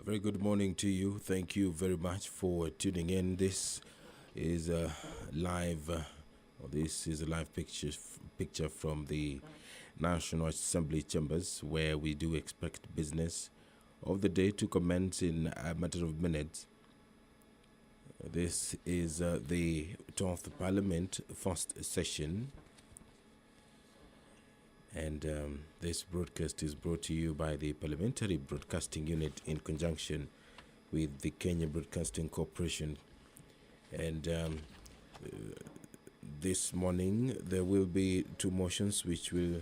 Very good morning to you. Thank you very much for tuning in. This is a live. This is a live picture from the National Assembly chambers, where we do expect business of the day to commence in a matter of minutes. This is the 12th Parliament first session, and this broadcast is brought to you by the Parliamentary Broadcasting Unit in conjunction with the Kenya Broadcasting Corporation. And this morning there will be two motions which will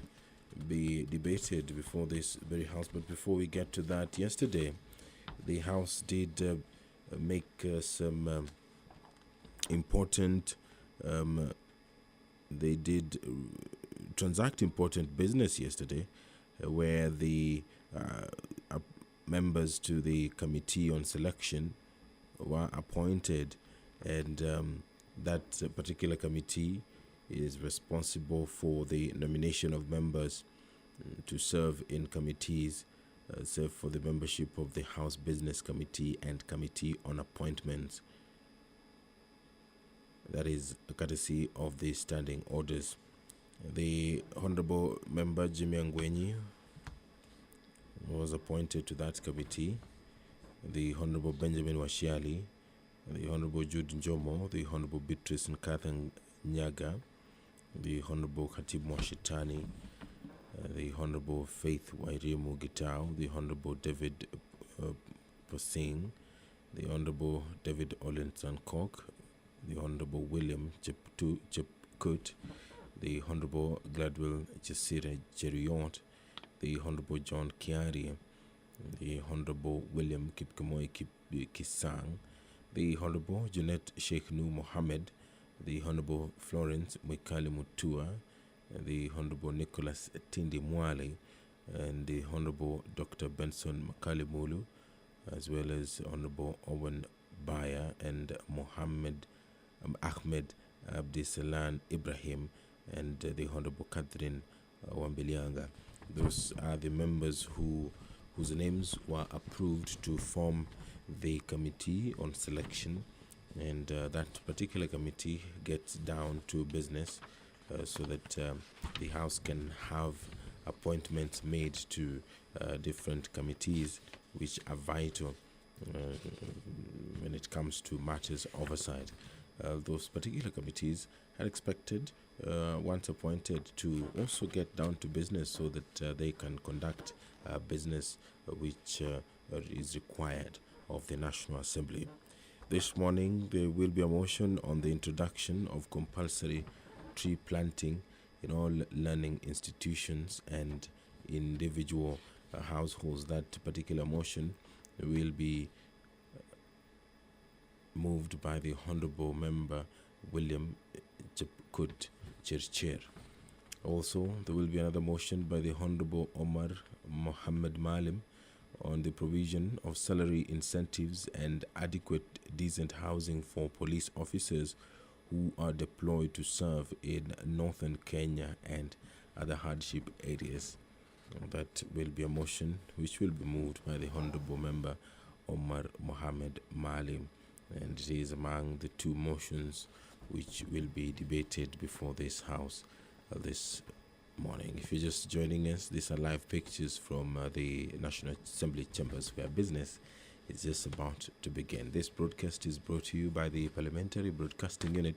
be debated before this very House. But before we get to that, yesterday the House did make some important they did transact important business yesterday, where the members to the Committee on Selection were appointed, and that particular committee is responsible for the nomination of members to serve in committees, serve for the membership of the House Business Committee and Committee on Appointments. That is a courtesy of the standing orders. The Honorable Member Jimmy Angwenyi was appointed to that committee. The Honorable Benjamin Washiali, the Honorable Jude Njomo, the Honorable Beatrice Nkatha Nyaga, the Honorable Khatib Mwashitani, the Honorable Faith Wairimu Gitau, the Honorable David Posing, the Honorable David Olensan Kok, the Honorable William Chepkut, the Honorable Gladwell Chesire Cheriot, the Honorable John Kiari, the Honorable William Kipkemoi Kisang, the Honorable Junet Sheikh Nu Mohammed, the Honorable Florence Mwikali Mutua, the Honorable Nicholas Tindi Mwale, and the Honorable Dr. Benson Makali Mulu, as well as Honorable Owen Baya and Mohammed Ahmed Abdisalan Ibrahim, and the Honorable Catherine Wambilianga. Those are the members whose names were approved to form the Committee on Selection, and that particular committee gets down to business so that the House can have appointments made to different committees which are vital when it comes to matters oversight. Those particular committees are expected, once appointed, to also get down to business so that they can conduct business which is required of the National Assembly. This morning there will be a motion on the introduction of compulsory tree planting in all learning institutions and individual households. That particular motion will be moved by the Honorable Member William Chepkut Chirchir. Also, there will be another motion by the Honorable Omar Mohammed Malim on the provision of salary incentives and adequate decent housing for police officers who are deployed to serve in northern Kenya and other hardship areas. That will be a motion which will be moved by the Honorable Member Omar Mohammed Malim, and it is among the two motions which will be debated before this House this morning. If you're just joining us, these are live pictures from the National Assembly chambers, where business is just about to begin. This broadcast is brought to you by the Parliamentary Broadcasting Unit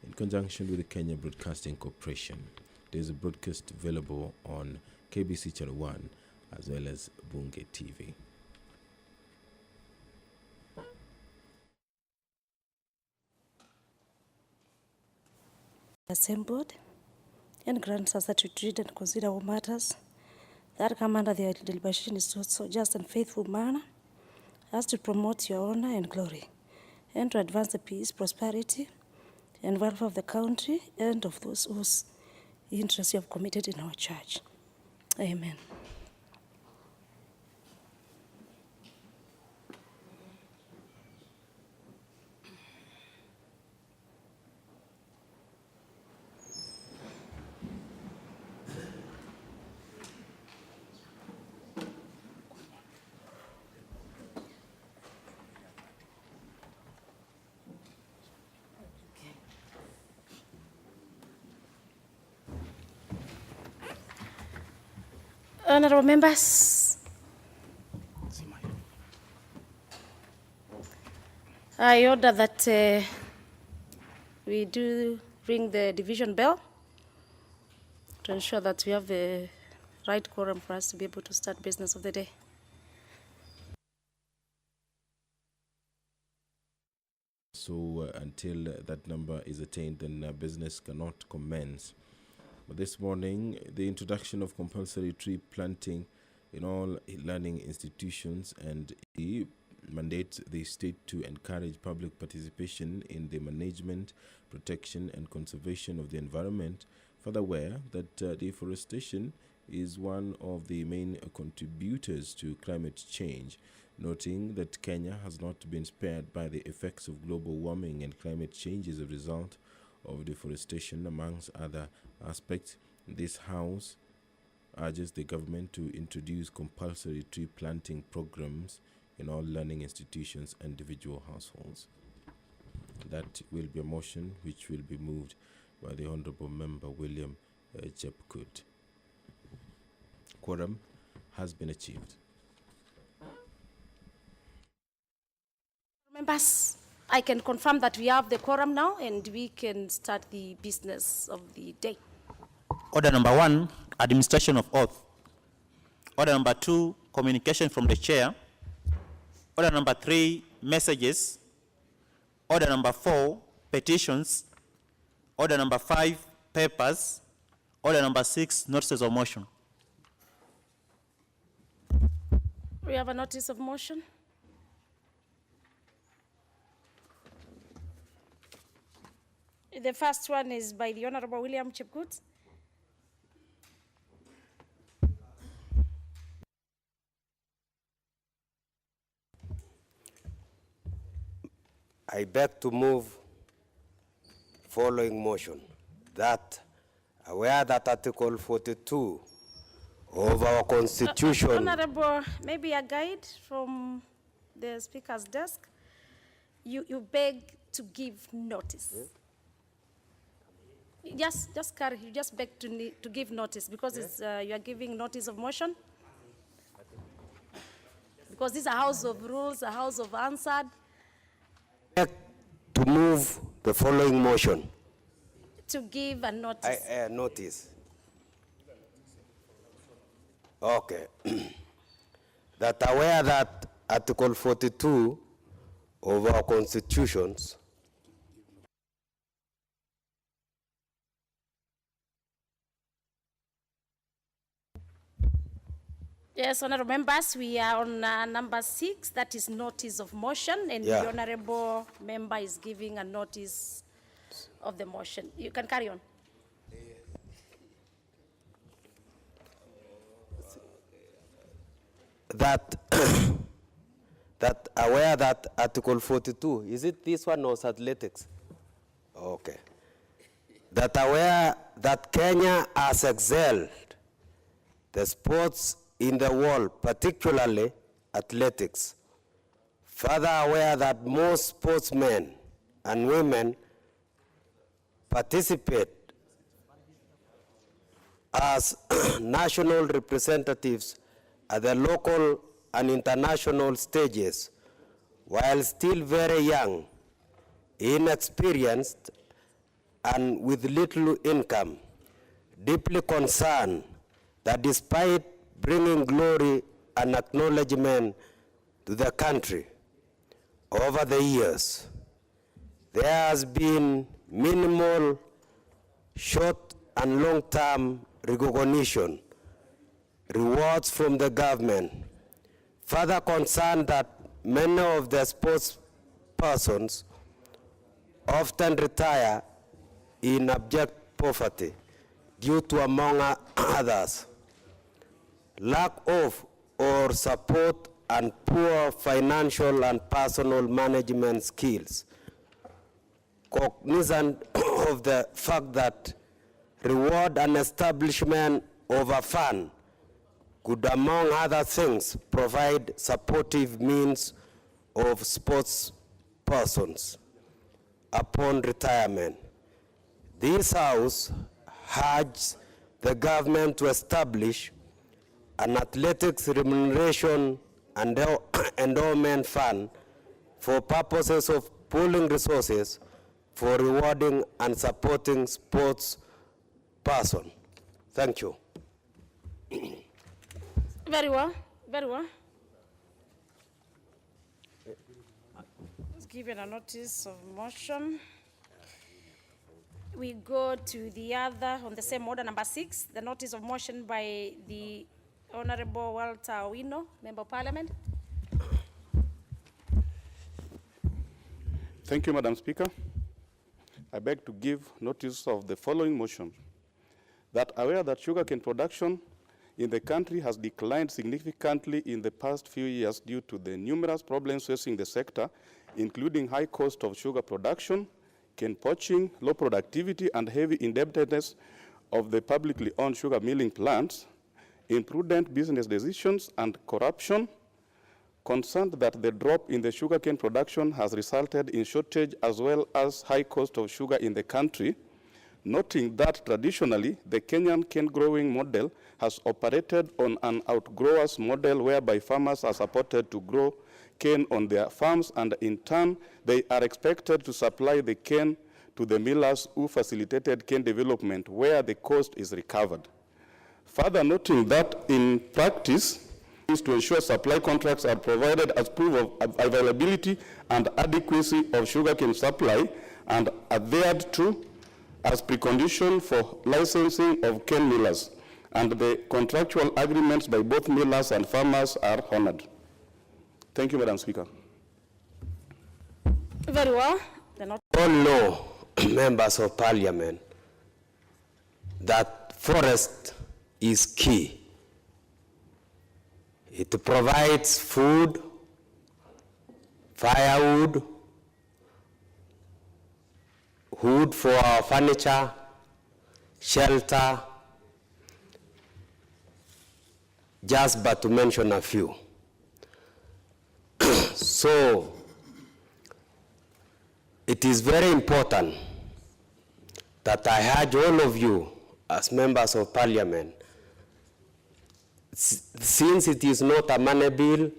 in conjunction with the Kenya Broadcasting Corporation. There is a broadcast available on KBC Channel 1 as well as Bunge TV. Assembled and grants us that we treat and consider all matters that come under their deliberation in so just and faithful manner as to promote your honor and glory, and to advance the peace, prosperity, and welfare of the country and of those whose interests you have committed in our church. Amen. Honorable members, I order that we do ring the division bell to ensure that we have the right quorum for us to be able to start business of the day. So until that number is attained, then business cannot commence. But this morning, the introduction of compulsory tree planting in all learning institutions and mandates the state to encourage public participation in the management, protection, and conservation of the environment. Further aware that deforestation is one of the main contributors to climate change, noting that Kenya has not been spared by the effects of global warming and climate change as a result of deforestation, amongst other aspects. This House urges the government to introduce compulsory tree planting programs in all learning institutions and individual households. That will be a motion which will be moved by the Honourable Member William Chepkut. Quorum has been achieved. Members, I can confirm that we have the quorum now and we can start the business of the day. Order number 1, administration of oath. Order number 2, communication from the chair. Order number 3, messages. Order number 4, petitions. Order number 5, papers. Order number 6, notices of motion. We have a notice of motion. The first one is by the Honorable William Chepkut. I beg to move following motion, that aware that Article 42 of our Constitution... Honorable, maybe a guide from the Speaker's desk. You beg to give notice. Yes? Just carry. You just beg to give notice because it's, you are giving notice of motion. Because this is a house of rules, a house of answered. To move the following motion. To give a notice. Notice. Okay. That aware that Article 42 of our constitutions Yes, honorable members, we are on number 6, that is notice of motion, and the honorable member is giving a notice of the motion. You can carry on. That that aware that Article 42, is it this one or athletics? Okay. That aware that Kenya has excelled the sports in the world, particularly athletics. Further aware that most sportsmen and women participate as national representatives at the local and international stages, while still very young, inexperienced, and with little income, deeply concerned that despite bringing glory and acknowledgement to the country over the years, there has been minimal short and long-term recognition, rewards from the government. Further concerned that many of the sports persons often retire in abject poverty due to, among others, lack of or support and poor financial and personal management skills. Cognizant of the fact that reward and establishment of a fund could, among other things, provide supportive means of sports persons upon retirement. This House urges the government to establish an athletics remuneration and endowment fund for purposes of pooling resources for rewarding and supporting sports person. Thank you. Very well, very well. Let's give it a notice of motion. We go to the other, on the same order, number 6, the notice of motion by the Honorable Walter Owino, Member of Parliament. Thank you, Madam Speaker. I beg to give notice of the following motion. That aware that sugarcane production in the country has declined significantly in the past few years due to the numerous problems facing the sector, including high cost of sugar production, cane poaching, low productivity, and heavy indebtedness of the publicly owned sugar milling plants, imprudent business decisions, and corruption, concerned that the drop in the sugarcane production has resulted in shortage as well as high cost of sugar in the country, noting that traditionally the Kenyan cane growing model has operated on an outgrowers model whereby farmers are supported to grow cane on their farms, and in turn they are expected to supply the cane to the millers who facilitated cane development where the cost is recovered. Further noting that in practice is to ensure supply contracts are provided as proof of availability and adequacy of sugarcane supply and adhered to as precondition for licensing of cane millers, and the contractual agreements by both millers and farmers are honored. Thank you, Madam Speaker. Very well. All know, members of Parliament, that forest is key. It provides food, firewood, wood for our furniture, shelter, just but to mention a few. So, it is very important that I urge all of you as members of Parliament, since it is not a money bill,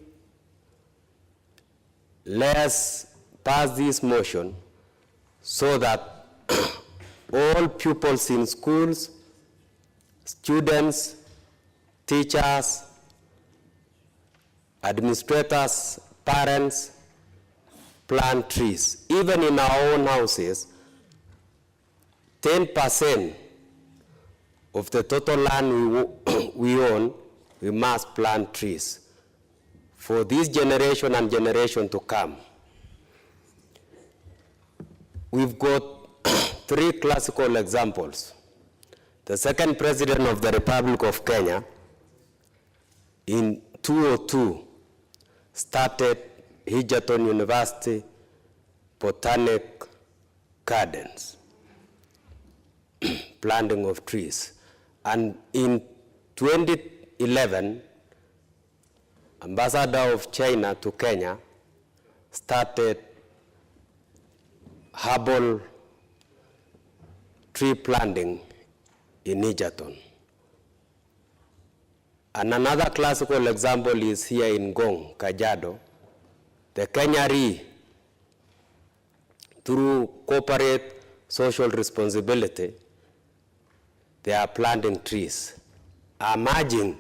let's pass this motion so that all pupils in schools, students, teachers, administrators, parents, plant trees. Even in our own houses, 10% of the total land we own, we must plant trees for this generation and generation to come. We've got 3 classical examples. The second president of the Republic of Kenya in 2002 started Egerton University Botanic Gardens, planting of trees. And in 2011, Ambassador of China to Kenya started herbal tree planting in Egerton. And another classical example is here in Gong, Kajiado. The Kenya Re, through corporate social responsibility, they are planting trees. I'm urging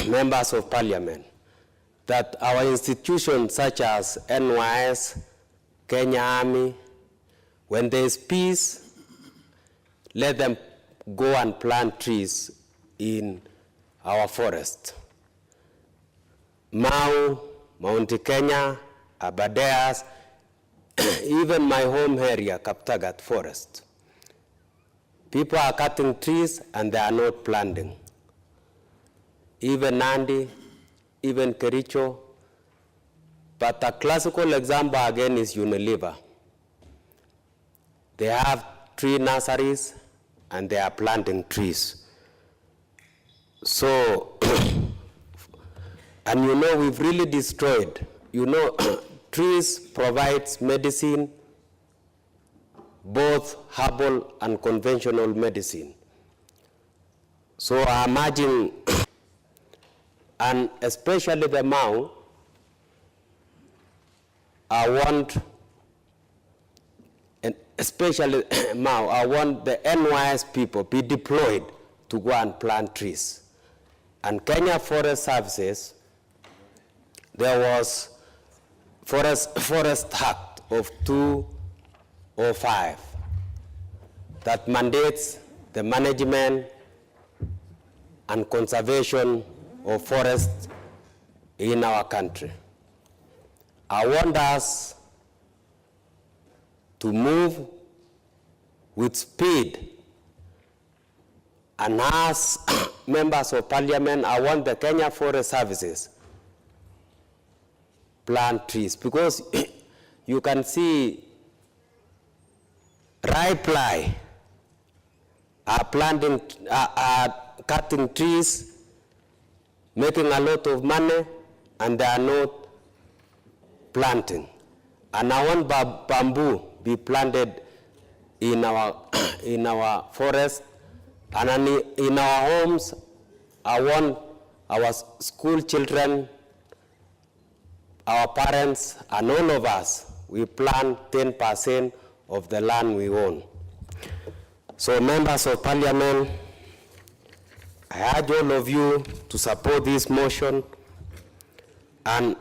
members of Parliament that our institutions such as NYS, Kenya Army, when there is peace, let them go and plant trees in our forest. Mau, Mount Kenya, Aberdares, even my home area, Kaptagat Forest. People are cutting trees and they are not planting. Even Nandi, even Kericho. But a classical example again is Unilever. They have tree nurseries and they are planting trees. So, and you know, we've really destroyed, you know, trees provides medicine, both herbal and conventional medicine. So I'm urging and especially the Mau, I want, and especially Mau, I want the NYS people be deployed to go and plant trees. And Kenya Forest Services, there was Forest Act of 2005 that mandates the management and conservation of forests in our country. I want us to move with speed, and as members of parliament, I want the Kenya Forest Services plant trees, because you can see Reply are cutting trees, making a lot of money, and they are not planting. And I want bamboo be planted in our forest, and in our homes. I want our school children, our parents, and all of us, we plant 10% of the land we own. So members of parliament, I urge all of you to support this motion. And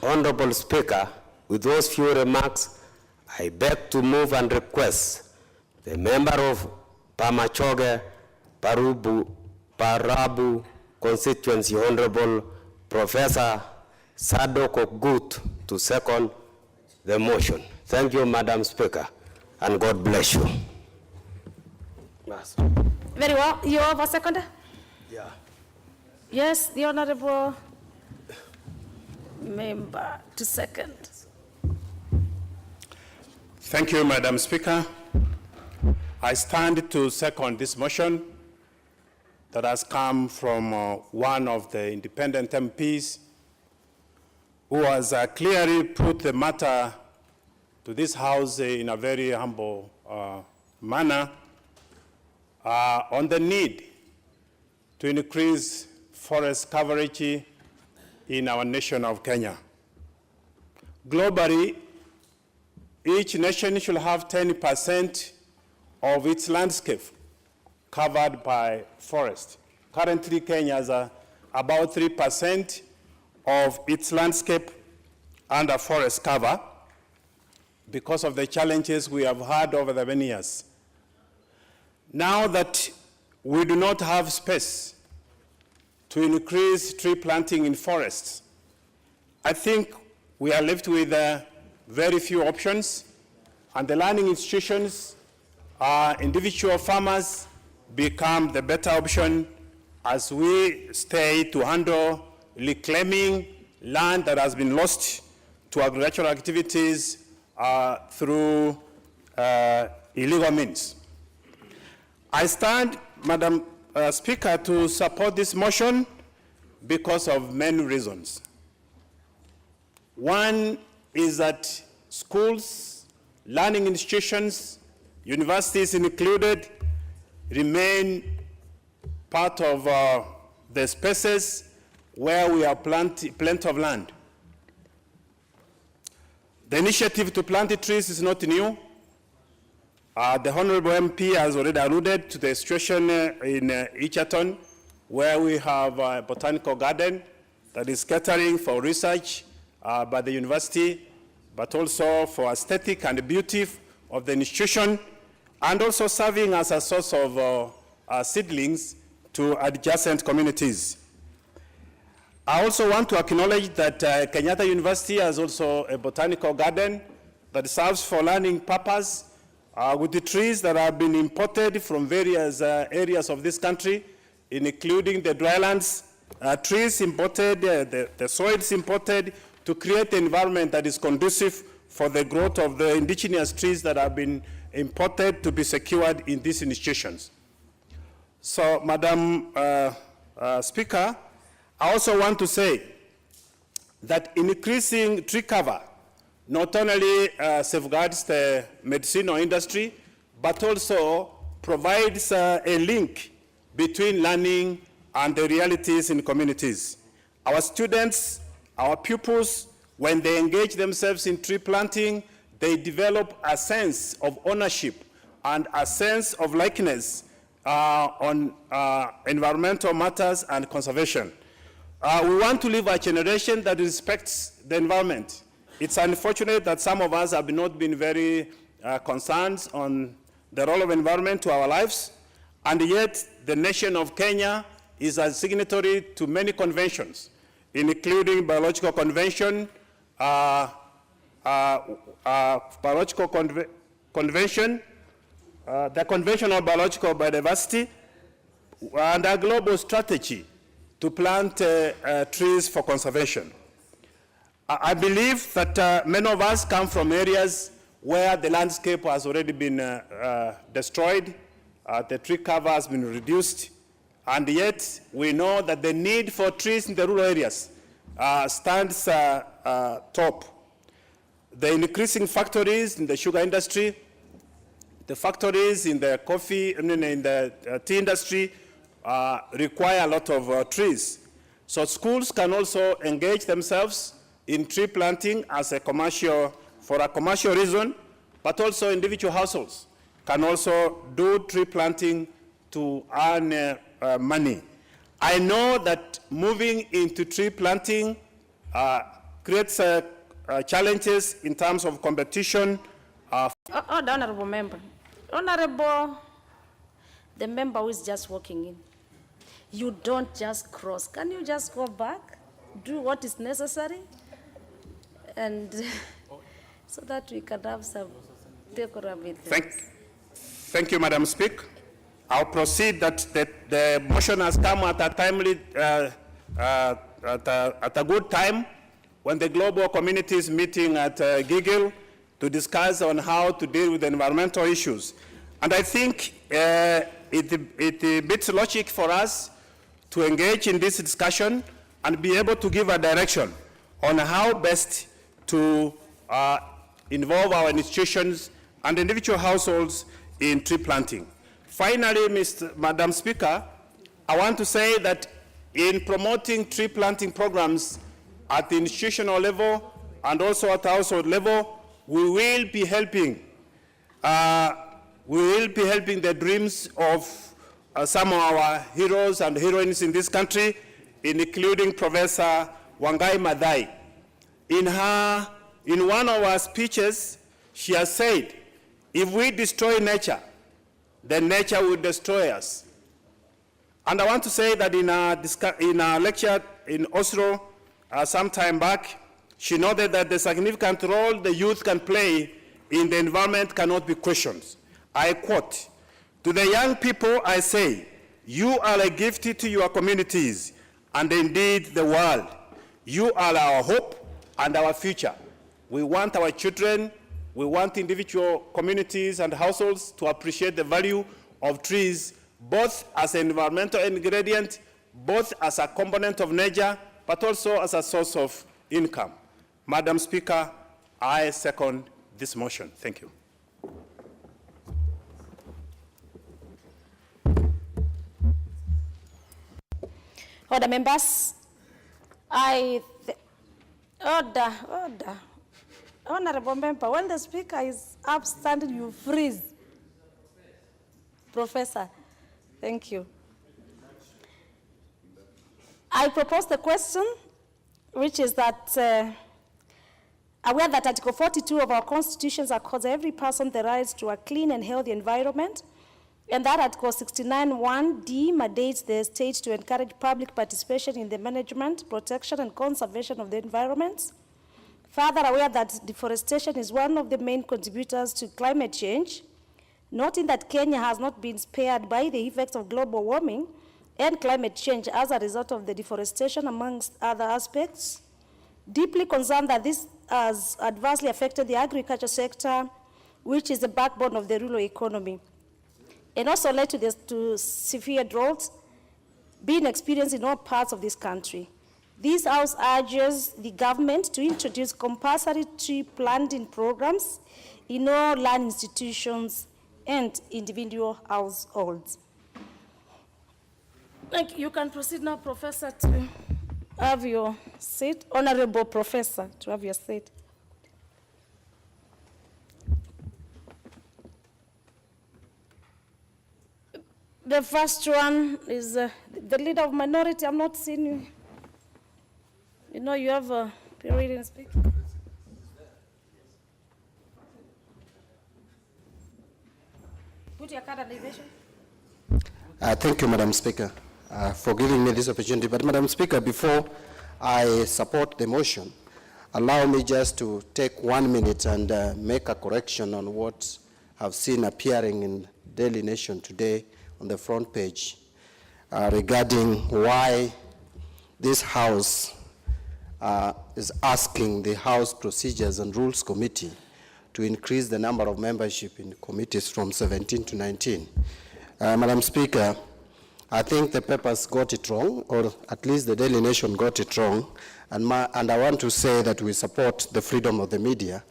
Honorable Speaker, with those few remarks, I beg to move and request the member of Pamachoge, Parabu constituency, Honorable Professor Sadok Ogut, to second the motion. Thank you, Madam Speaker, and God bless you. Yes. Very well. You have a second? Yeah. Yes, the honorable member to second. Thank you, Madam Speaker. I stand to second this motion that has come from one of the independent MPs who has clearly put the matter to this House in a very humble manner on the need to increase forest coverage in our nation of Kenya. Globally, each nation should have 10% of its landscape covered by forest. Currently, Kenya has about 3% of its landscape under forest cover because of the challenges we have had over the many years. Now that we do not have space to increase tree planting in forests, I think we are left with very few options, and the learning institutions, individual farmers become the better option as we stay to handle reclaiming land that has been lost to agricultural activities through illegal means. I stand, Madam Speaker, to support this motion because of many reasons. One is that schools, learning institutions, universities included, remain part of the spaces where we have plenty of land. The initiative to plant trees is not new. The Honorable MP has already alluded to the situation in Egerton, where we have a botanical garden that is catering for research by the university, but also for aesthetic and beauty of the institution, and also serving as a source of seedlings to adjacent communities. I also want to acknowledge that Kenyatta University has also a botanical garden that serves for learning purpose with the trees that have been imported from various areas of this country, including the drylands trees imported, the soils imported, to create an environment that is conducive for the growth of the indigenous trees that have been imported to be secured in these institutions. So, Madam Speaker, I also want to say that increasing tree cover not only safeguards the medicinal industry, but also provides a link between learning and the realities in communities. Our students, our pupils, when they engage themselves in tree planting, they develop a sense of ownership and a sense of likeness on environmental matters and conservation. We want to leave a generation that respects the environment. It's unfortunate that some of us have not been very concerned on the role of environment to our lives, and yet the nation of Kenya is a signatory to many conventions, including Biological Convention, Convention, the Convention on Biological Biodiversity, and a global strategy to plant trees for conservation. I believe that many of us come from areas where the landscape has already been destroyed, the tree cover has been reduced, and yet we know that the need for trees in the rural areas stands top. The increasing factories in the sugar industry, the factories in the coffee, in the tea industry require a lot of trees. So schools can also engage themselves in tree planting as a commercial, for a commercial reason, but also individual households can also do tree planting to earn money. I know that moving into tree planting creates challenges in terms of competition. The honorable member. Honorable, the member who is just walking in. You don't just cross. Can you just go back, do what is necessary, and so that we can have some decorum with this? Thank you, Madam Speaker. I'll proceed that the motion has come at a timely, at a good time when the global community is meeting at Giggle to discuss on how to deal with environmental issues. And I think it beats logic for us to engage in this discussion and be able to give a direction on how best to involve our institutions and individual households in tree planting. Finally, Madam Speaker, I want to say that in promoting tree planting programs at the institutional level and also at the household level, we will be helping the dreams of some of our heroes and heroines in this country, including Professor Wangai Maathai. In one of her speeches, she has said, if we destroy nature, then nature will destroy us. And I want to say that in a lecture in Oslo some time back, she noted that the significant role the youth can play in the environment cannot be questioned. I quote, "To the young people I say, you are a gift to your communities and indeed the world. You are our hope and our future." We want our children, we want individual communities and households to appreciate the value of trees, both as an environmental ingredient, both as a component of nature, but also as a source of income. Madam Speaker, I second this motion. Thank you. Order, members. Order. Honorable member, when the speaker is upstanding, you freeze. Professor, thank you. I propose the question, which is that aware that Article 42 of our Constitution accords every person the right to a clean and healthy environment, and that Article 69(1)(d) mandates the state to encourage public participation in the management, protection, and conservation of the environment. Further aware that deforestation is one of the main contributors to climate change, noting that Kenya has not been spared by the effects of global warming and climate change as a result of the deforestation, amongst other aspects. Deeply concerned that this has adversely affected the agriculture sector, which is the backbone of the rural economy, and also led to severe droughts being experienced in all parts of this country. This House urges the government to introduce compulsory tree planting programs in all land institutions and individual households. Thank you. You can proceed now, Professor, to have your seat. Honorable Professor, to have your seat. The first one is the leader of minority. I'm not seeing you. You know, you have a period in speaking. Put your card at the elevation. Thank you, Madam Speaker, for giving me this opportunity. But, Madam Speaker, before I support the motion, allow me just to take 1 minute and make a correction on what I've seen appearing in Daily Nation today on the front page regarding why this House is asking the House Procedures and Rules Committee to increase the number of membership in committees from 17 to 19. Madam Speaker, I think the papers got it wrong, or at least the Daily Nation got it wrong, and I want to say that we support the freedom of the media.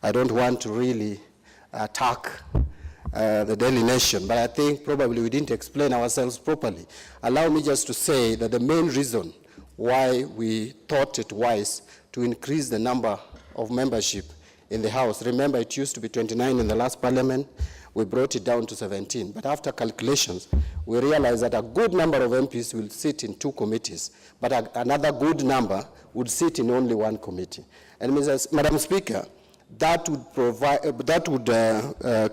I don't want to really attack the Daily Nation, but I think probably we didn't explain ourselves properly. Allow me just to say that the main reason why we thought it wise to increase the number of membership in the House, remember it used to be 29 in the last Parliament, we brought it down to 17. But after calculations, we realized that a good number of MPs will sit in 2 committees, but another good number would sit in only 1 committee. And Madam Speaker, that would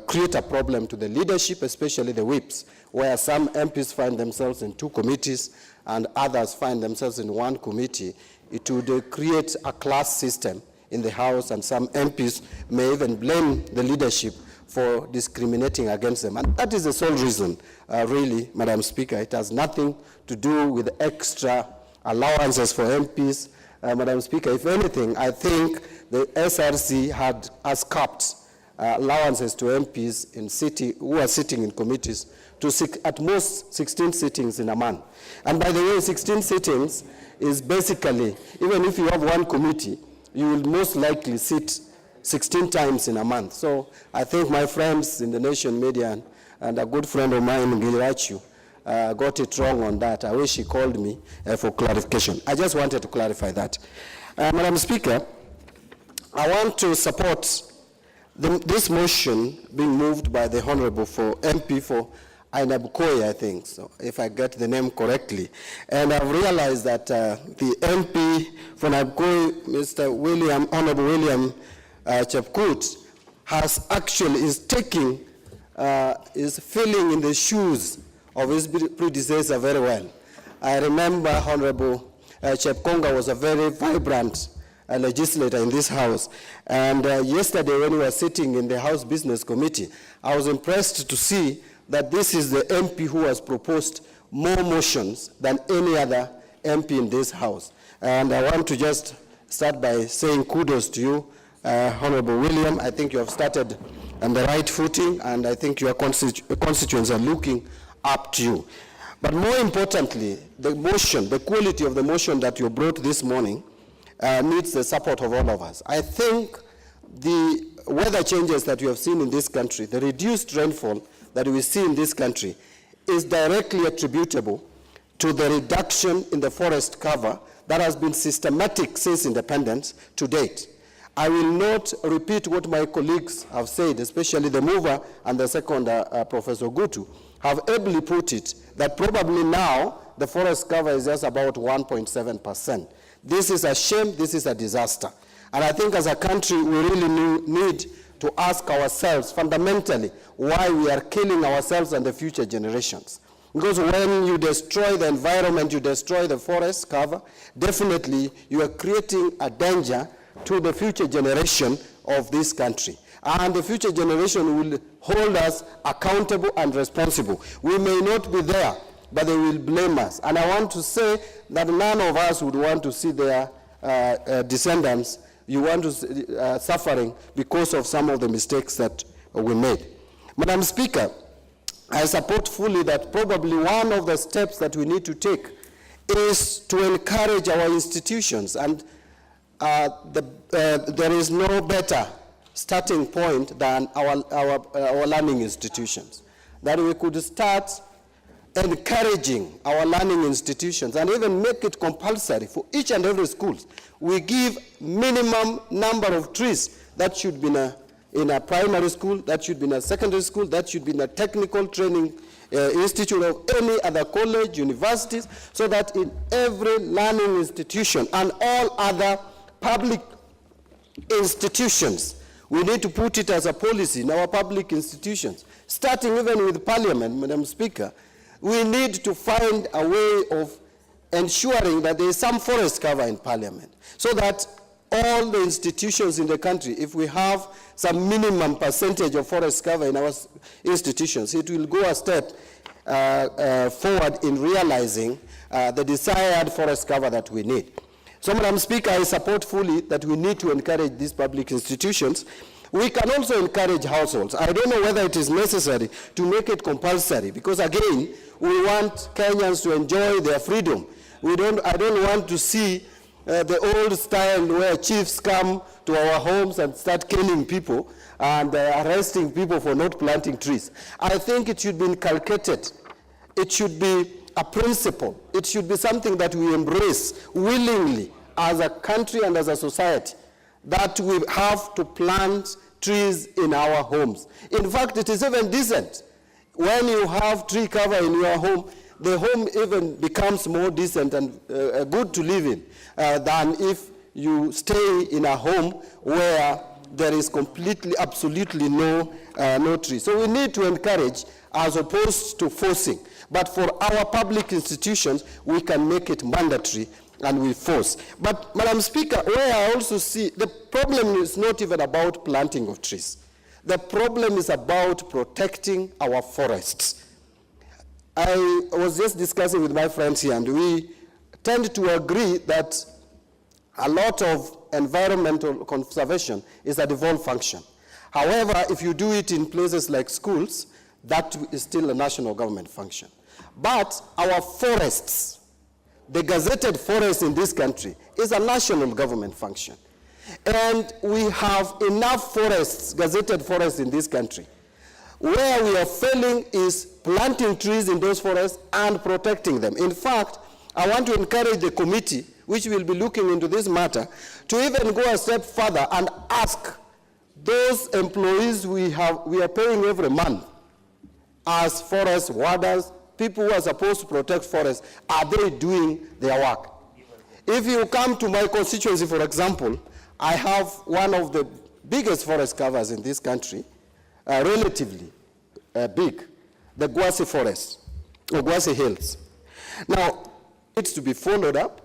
create a problem to the leadership, especially the whips, where some MPs find themselves in 2 committees and others find themselves in 1 committee. It would create a class system in the House, and some MPs may even blame the leadership for discriminating against them. And that is the sole reason, really, Madam Speaker. It has nothing to do with extra allowances for MPs. Madam Speaker, if anything, I think the SRC has capped allowances to MPs who are sitting in committees to at most 16 sittings in a month. And by the way, 16 sittings is basically, even if you have 1 committee, you will most likely sit 16 times in a month. So I think my friends in the Nation media and a good friend of mine, Gilirachu, got it wrong on that. I wish he called me for clarification. I just wanted to clarify that. Madam Speaker, I want to support this motion being moved by the Honorable MP for Ainabukoi, I think, so if I get the name correctly. And I've realized that the MP for Ainabukoi, Mr. Honorable William Chepkut, is filling in the shoes of his predecessor very well. I remember Honorable Chepkonga was a very vibrant legislator in this House. And yesterday when we were sitting in the House Business Committee, I was impressed to see that this is the MP who has proposed more motions than any other MP in this House. And I want to just start by saying kudos to you, Honorable William. I think you have started on the right footing, and I think your constituents are looking up to you. But more importantly, the motion, the quality of the motion that you brought this morning needs the support of all of us. I think the weather changes that we have seen in this country, the reduced rainfall that we see in this country, is directly attributable to the reduction in the forest cover that has been systematic since independence to date. I will not repeat what my colleagues have said, especially the mover and the second, Professor Gutu, have ably put it, that probably now the forest cover is just about 1.7%. This is a shame, this is a disaster. And I think as a country, we really need to ask ourselves fundamentally why we are killing ourselves and the future generations. Because when you destroy the environment, you destroy the forest cover, definitely you are creating a danger to the future generation of this country. And the future generation will hold us accountable and responsible. We may not be there, but they will blame us. And I want to say that none of us would want to see their descendants suffering because of some of the mistakes that we made. Madam Speaker, I support fully that probably one of the steps that we need to take is to encourage our institutions, and there is no better starting point than our learning institutions. That we could start encouraging our learning institutions and even make it compulsory for each and every school. We give minimum number of trees that should be in a primary school, that should be in a secondary school, that should be in a technical training institute of any other college, universities, so that in every learning institution and all other public institutions, we need to put it as a policy in our public institutions, starting even with Parliament, Madam Speaker. We need to find a way of ensuring that there is some forest cover in Parliament, so that all the institutions in the country, if we have some minimum percentage of forest cover in our institutions, it will go a step forward in realizing the desired forest cover that we need. So, Madam Speaker, I support fully that we need to encourage these public institutions. We can also encourage households. I don't know whether it is necessary to make it compulsory, because again, we want Kenyans to enjoy their freedom. I don't want to see the old style where chiefs come to our homes and start killing people and arresting people for not planting trees. I think it should be inculcated. It should be a principle. It should be something that we embrace willingly as a country and as a society, that we have to plant trees in our homes. In fact, it is even decent. When you have tree cover in your home, the home even becomes more decent and good to live in than if you stay in a home where there is absolutely no tree. So we need to encourage as opposed to forcing. But for our public institutions, we can make it mandatory and we force. But, Madam Speaker, where I also see the problem is not even about planting of trees. The problem is about protecting our forests. I was just discussing with my friends here, and we tend to agree that a lot of environmental conservation is a devolved function. However, if you do it in places like schools, that is still a national government function. But our forests, the gazetted forest in this country, is a national government function. And we have enough forests, gazetted forests in this country. Where we are failing is planting trees in those forests and protecting them. In fact, I want to encourage the committee, which will be looking into this matter, to even go a step further and ask those employees we are paying every month as forest warders, people who are supposed to protect forests, are they doing their work? If you come to my constituency, for example, I have one of the biggest forest covers in this country, relatively big, the Gwasi Forest, or Gwasi Hills. Now, it's to be followed up.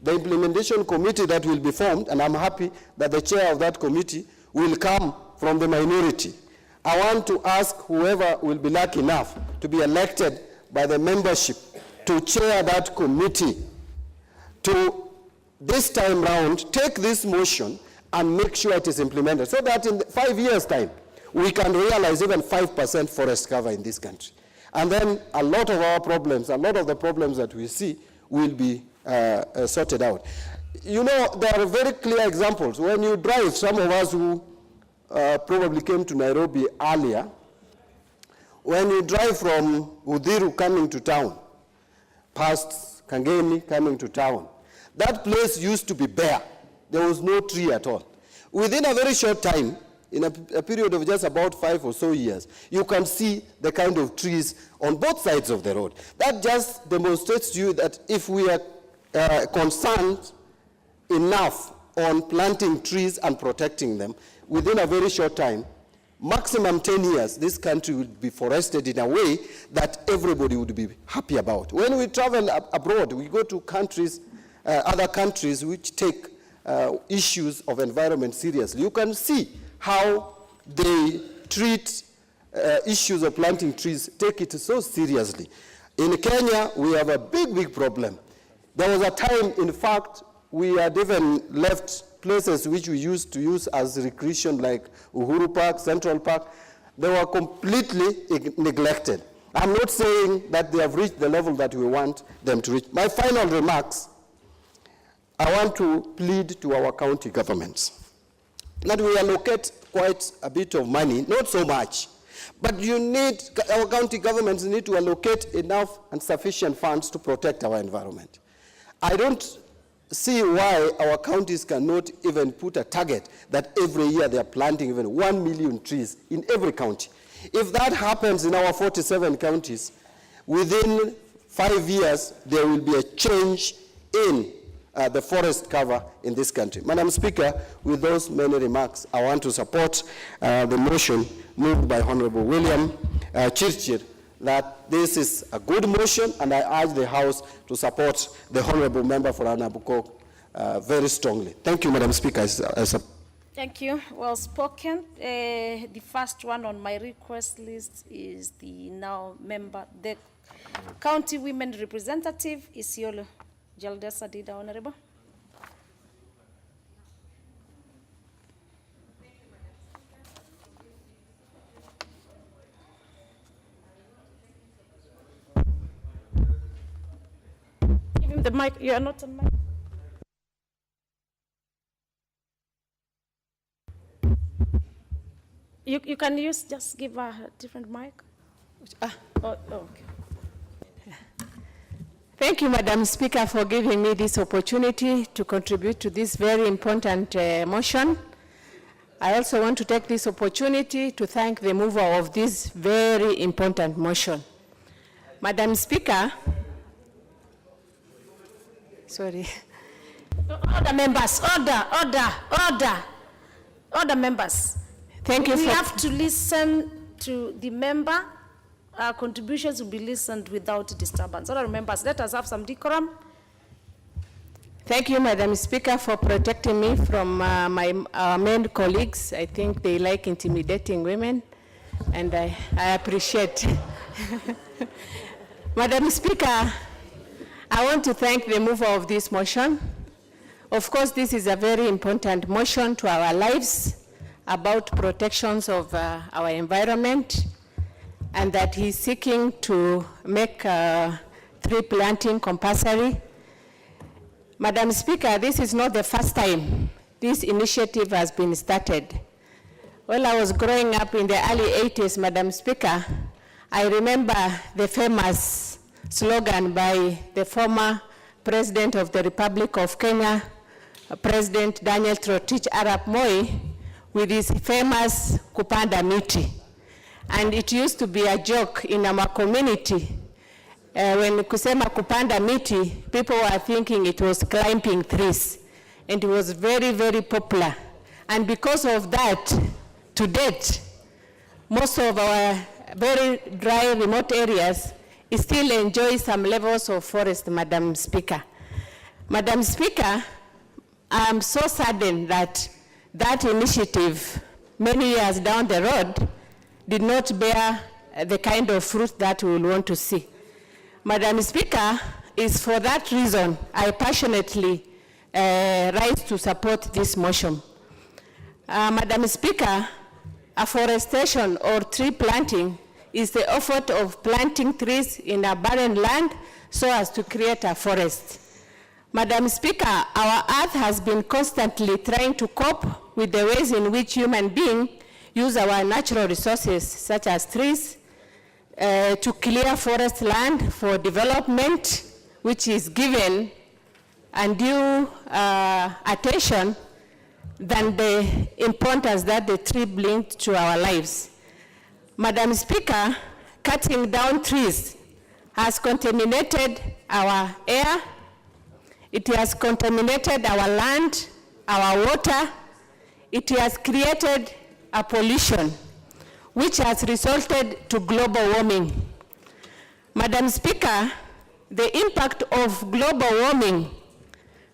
The implementation committee that will be formed, and I'm happy that the chair of that committee will come from the minority. I want to ask whoever will be lucky enough to be elected by the membership to chair that committee to, this time round, take this motion and make sure it is implemented, so that in 5 years' time, we can realize even 5% forest cover in this country. And then a lot of our problems, a lot of the problems that we see will be sorted out. You know, there are very clear examples. When you drive, some of us who probably came to Nairobi earlier, when you drive from Udhiru coming to town, past Kangeni coming to town, that place used to be bare. There was no tree at all. Within a very short time, in a period of just about 5 or so years, you can see the kind of trees on both sides of the road. That just demonstrates to you that if we are concerned enough on planting trees and protecting them, within a very short time, maximum 10 years, this country would be forested in a way that everybody would be happy about. When we travel abroad, we go to countries, other countries which take issues of environment seriously. You can see how they treat issues of planting trees, take it so seriously. In Kenya, we have a big problem. There was a time, in fact, we had even left places which we used to use as recreation, like Uhuru Park, Central Park. They were completely neglected. I'm not saying that they have reached the level that we want them to reach. My final remarks, I want to plead to our county governments that we allocate quite a bit of money, not so much, But our county governments need to allocate enough and sufficient funds to protect our environment. I don't see why our counties cannot even put a target that every year they are planting even 1 million trees in every county. If that happens in our 47 counties, within 5 years, there will be a change in the forest cover in this country. Madam Speaker, with those many remarks, I want to support the motion moved by Honorable William Chirchir, that this is a good motion, and I urge the House to support the Honorable Member for Anabuko very strongly. Thank you, Madam Speaker. Thank you. Well spoken. The first one on my request list is the now member, the County Women Representative, Isiolo Jaldesa Dida, Honorable. Give him the mic. You are not on mic. You can use, just give a different mic. Okay. Thank you, Madam Speaker, for giving me this opportunity to contribute to this very important motion. I also want to take this opportunity to thank the mover of this very important motion. Madam Speaker, sorry. Order, members, order, members. Thank you. We have to listen to the member. Our contributions will be listened without disturbance. Order, members, let us have some decorum. Thank you, Madam Speaker, for protecting me from our men colleagues. I think they like intimidating women, and I appreciate. Madam Speaker, I want to thank the mover of this motion. Of course, this is a very important motion to our lives about protections of our environment, and that he's seeking to make tree planting compulsory. Madam Speaker, this is not the first time this initiative has been started. When I was growing up in the early 80s, Madam Speaker, I remember the famous slogan by the former President of the Republic of Kenya, President Daniel Toroitich Arap Moi, with his famous Kupanda Miti. And it used to be a joke in our community. When kusema kupanda miti, people were thinking it was climbing trees. And it was very, very popular. And because of that, to date, most of our very dry, remote areas still enjoy some levels of forest, Madam Speaker. Madam Speaker, I'm so saddened that that initiative, many years down the road, did not bear the kind of fruit that we will want to see. Madam Speaker, it's for that reason I passionately rise to support this motion. Madam Speaker, afforestation or tree planting is the effort of planting trees in a barren land so as to create a forest. Madam Speaker, our earth has been constantly trying to cope with the ways in which human beings use our natural resources, such as trees, to clear forest land for development, which is given undue attention than the importance that the tree brings to our lives. Madam Speaker, cutting down trees has contaminated our air, it has contaminated our land, our water, it has created a pollution which has resulted to global warming. Madam Speaker, the impact of global warming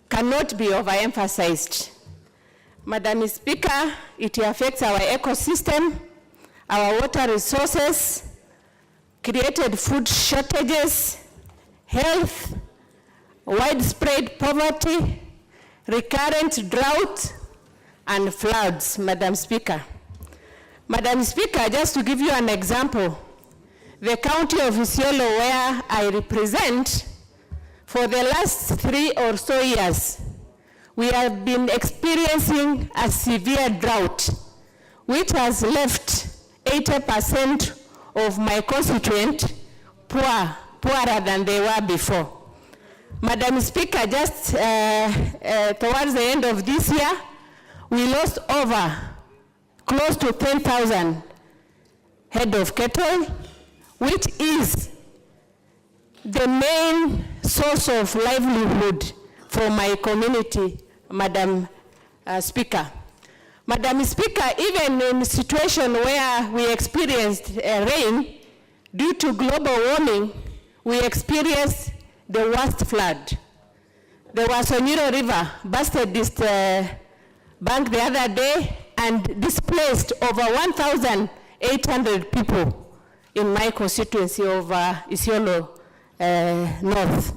cannot be overemphasized. Madam Speaker, it affects our ecosystem, our water resources, created food shortages, health, widespread poverty, recurrent drought, and floods, Madam Speaker. Madam Speaker, just to give you an example, the county of Isiolo, where I represent, for the last 3 or so years, we have been experiencing a severe drought, which has left 80% of my constituent poorer than they were before. Madam Speaker, just towards the end of this year, we lost over close to 10,000 head of cattle, which is the main source of livelihood for my community, Madam Speaker. Madam Speaker, even in a situation where we experienced rain, due to global warming, we experienced the worst flood. The Wasonyiro River busted this bank the other day and displaced over 1,800 people in my constituency of Isiolo North.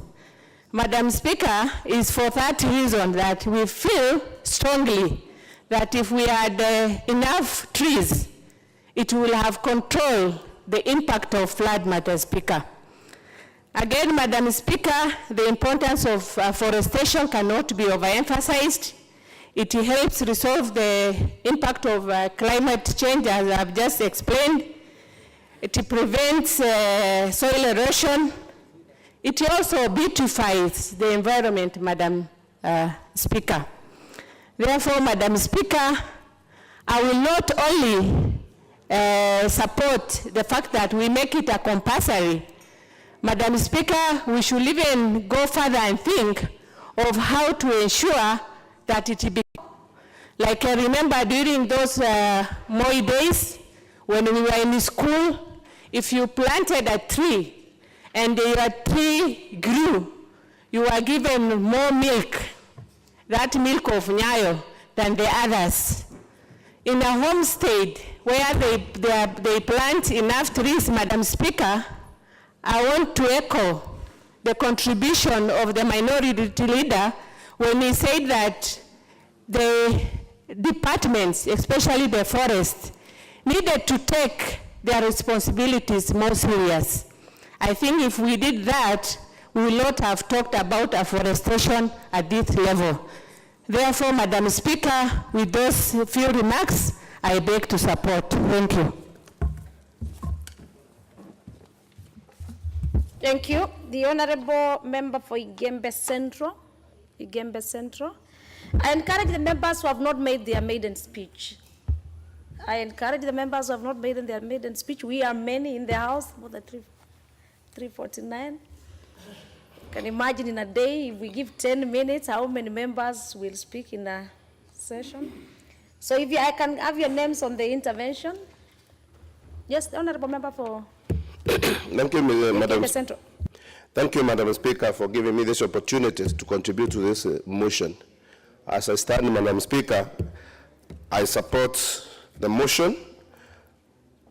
Madam Speaker, it's for that reason that we feel strongly that if we had enough trees, it will have controlled the impact of flood, Madam Speaker. Again, Madam Speaker, the importance of forestation cannot be overemphasized. It helps resolve the impact of climate change, as I've just explained. It prevents soil erosion. It also beautifies the environment, Madam Speaker. Therefore, Madam Speaker, I will not only support the fact that we make it a compulsory. Madam Speaker, we should even go further and think of how to ensure that it be. Like I remember during those Moi days, when we were in school, if you planted a tree and your tree grew, you were given more milk, that milk of Nyayo, than the others. In a homestead where they plant enough trees, Madam Speaker, I want to echo the contribution of the minority leader when he said that the departments, especially the forest, needed to take their responsibilities more serious. I think if we did that, we will not have talked about afforestation at this level. Therefore, Madam Speaker, with those few remarks, I beg to support. Thank you. Thank you. The Honorable Member for Igembe Central. Igembe Central. I encourage the members who have not made their maiden speech. I encourage the members who have not made their maiden speech. We are many in the House, more than 349. You can imagine in a day, if we give 10 minutes, how many members will speak in a session? So if I can have your names on the intervention. Yes, the Honorable Member for... Thank you, Madam. Thank you, Madam Speaker, for giving me this opportunity to contribute to this motion. As I stand, Madam Speaker, I support the motion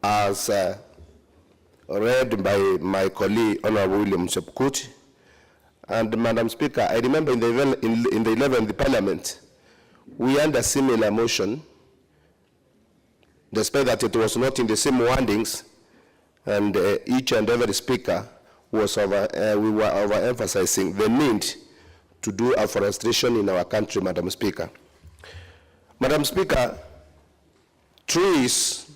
as read by my colleague, Honorable William Chepkuti. And Madam Speaker, I remember in the 11th Parliament, we had a similar motion, despite that it was not in the same wordings, and each and every speaker was we were overemphasizing the need to do afforestation in our country, Madam Speaker. Madam Speaker, trees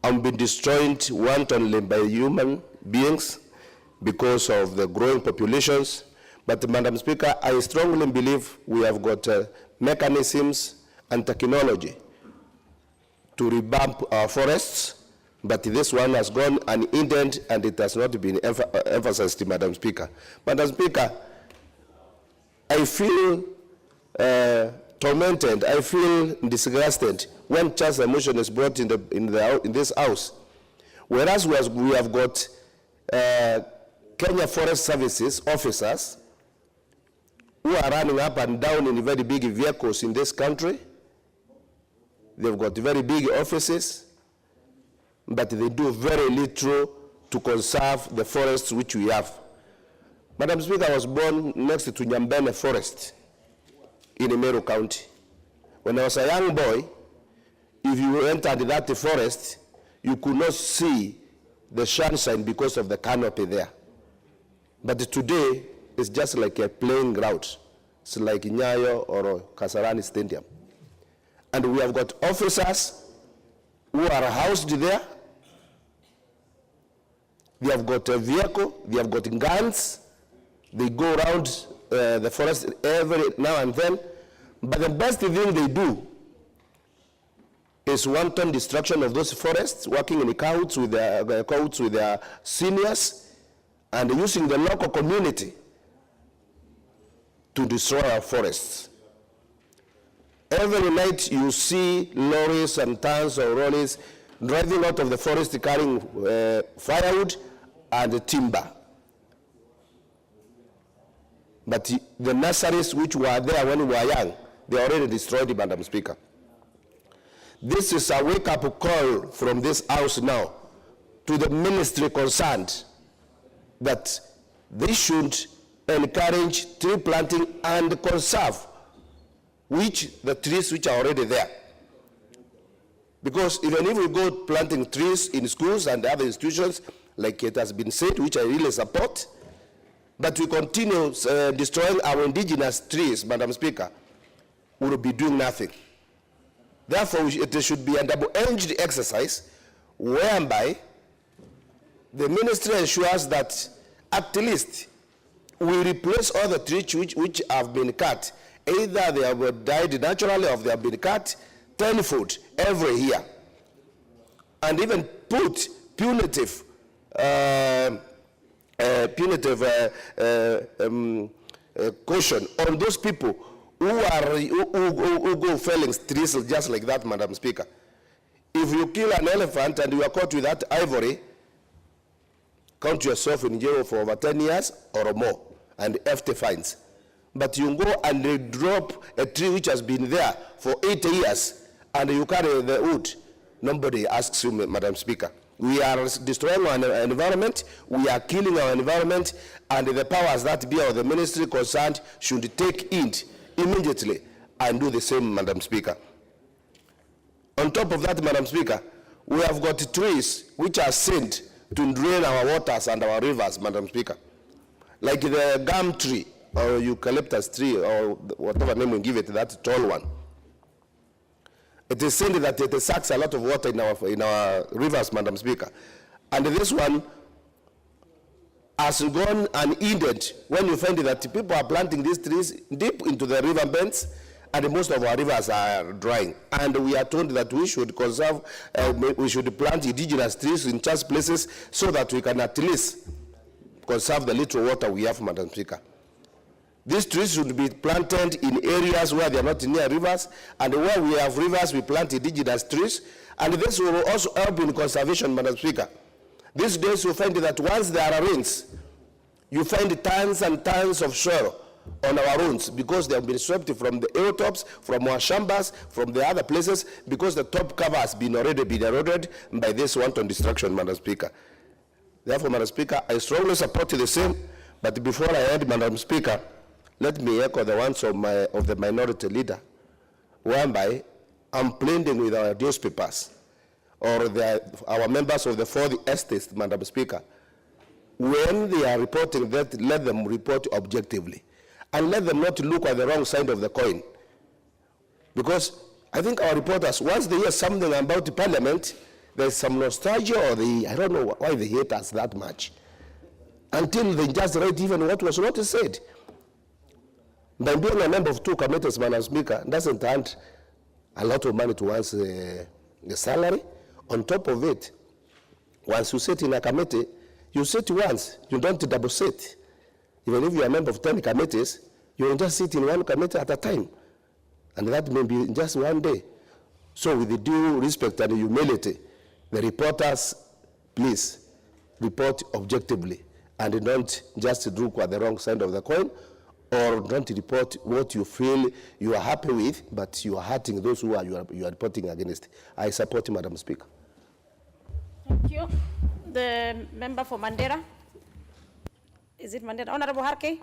have been destroyed wantonly by human beings because of the growing populations. But Madam Speaker, I strongly believe we have got mechanisms and technology to revamp our forests, but this one has gone unhindered and it has not been emphasized, Madam Speaker. Madam Speaker, I feel tormented, I feel disgusted when just a motion is brought in this House, whereas we have got Kenya Forest Services officers who are running up and down in very big vehicles in this country. They've got very big offices, but they do very little to conserve the forests which we have. Madam Speaker, I was born next to Nyambene Forest in Meru County. When I was a young boy, if you entered that forest, you could not see the sunshine because of the canopy there. But today, it's just like a playing ground. It's like Nyayo or Kasarani Stadium. And we have got officers who are housed there They have got a vehicle, they have got guns, they go around the forest every now and then. But the best thing they do is wanton destruction of those forests, working in cahoots with their seniors, and using the local community to destroy our forests. Every night you see lorries and tons of lorries driving out of the forest carrying firewood and timber. But the nurseries which were there when we were young, they are already destroyed, Madam Speaker. This is a wake-up call from this house now to the ministry concerned that they should encourage tree planting and conserve the trees which are already there. Because even if we go planting trees in schools and other institutions, like it has been said, which I really support, but we continue destroying our indigenous trees, Madam Speaker, we will be doing nothing. Therefore, it should be a double-edged exercise whereby the ministry ensures that at least we replace all the trees which have been cut. Either they have died naturally or they have been cut tenfold every year. And even put punitive caution on those people who go felling trees just like that, Madam Speaker. If you kill an elephant and you are caught with that ivory, count yourself in jail for over 10 years or more and hefty fines. But you go and drop a tree which has been there for 80 years and you carry the wood, nobody asks you, Madam Speaker. We are destroying our environment, we are killing our environment, and the powers that be of the ministry concerned should take it immediately and do the same, Madam Speaker. On top of that, Madam Speaker, we have got trees which are sent to drain our waters and our rivers, Madam Speaker. Like the gum tree, or eucalyptus tree, or whatever name we give it, that tall one. It is said that it sucks a lot of water in our rivers, Madam Speaker. And this one has gone unaided when you find that people are planting these trees deep into the river beds, and most of our rivers are drying. And we are told that we should conserve, we should plant indigenous trees in such places so that we can at least conserve the little water we have, Madam Speaker. These trees should be planted in areas where they are not near rivers, and where we have rivers, we plant indigenous trees, and this will also help in conservation, Madam Speaker. These days you find that once there are rains, you find tons and tons of soil on our roads because they have been swept from the hilltops, from our shambas, from the other places, because the top cover has already been eroded by this wanton destruction, Madam Speaker. Therefore, Madam Speaker, I strongly support the same, but before I end, Madam Speaker, let me echo the ones of the minority leader, whereby I'm pleading with our newspapers or our members of the fourth estate, Madam Speaker, when they are reporting that, let them report objectively. And let them not look at the wrong side of the coin. Because I think our reporters, once they hear something about the parliament, there's some nostalgia, or I don't know why they hate us that much. Until they just write even what was not said. By being a member of two committees, Madam Speaker, doesn't earn a lot of money towards the salary. On top of it, once you sit in a committee, you sit once, you don't double sit. Even if you are a member of 10 committees, you will just sit in one committee at a time. And that may be just one day. So with the due respect and humility, the reporters, please report objectively and don't just look at the wrong side of the coin, or don't report what you feel you are happy with, but you are hurting those who you are reporting against. I support you, Madam Speaker. Thank you. The member for Mandera. Is it Mandera? Honorable Harkey.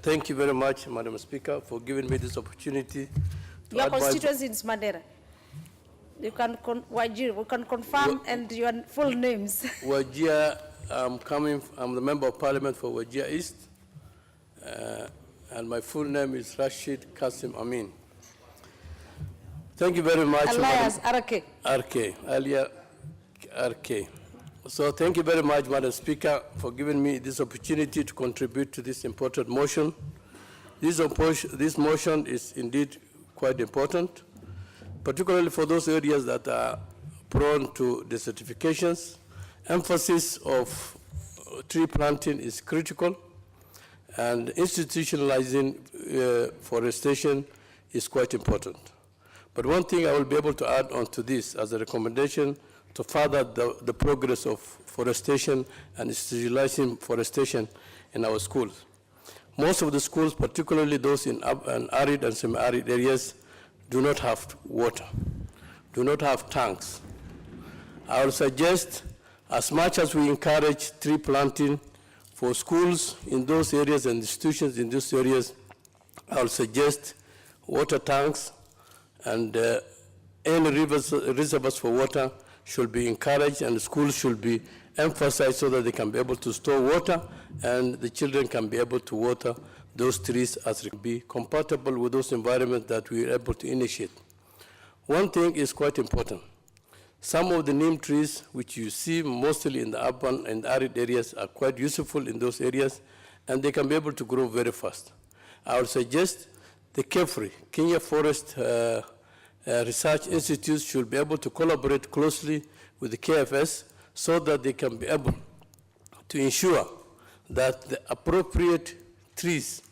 Thank you very much, Madam Speaker, for giving me this opportunity. Your constituency is Mandera. You can we can confirm and your full names. Wajir, I'm the Member of Parliament for Wajir East, and my full name is Rashid Kasim Amin. Thank you very much. Alias RK. RK, alias RK. So thank you very much, Madam Speaker, for giving me this opportunity to contribute to this important motion. This motion is indeed quite important, particularly for those areas that are prone to desertifications. Emphasis of tree planting is critical, and institutionalizing forestation is quite important. But one thing I will be able to add on to this as a recommendation to further the progress of forestation and institutionalizing forestation in our schools. Most of the schools, particularly those in arid and semi-arid areas, do not have water, do not have tanks. I would suggest, as much as we encourage tree planting for schools in those areas and institutions in those areas, I would suggest water tanks and any reservoirs for water should be encouraged, and schools should be emphasized so that they can be able to store water and the children can be able to water those trees as it be compatible with those environments that we are able to initiate. One thing is quite important. Some of the neem trees, which you see mostly in the urban and arid areas, are quite useful in those areas, and they can be able to grow very fast. I would suggest the KEFRI, Kenya Forest Research Institute, should be able to collaborate closely with the KFS so that they can be able to ensure that the appropriate trees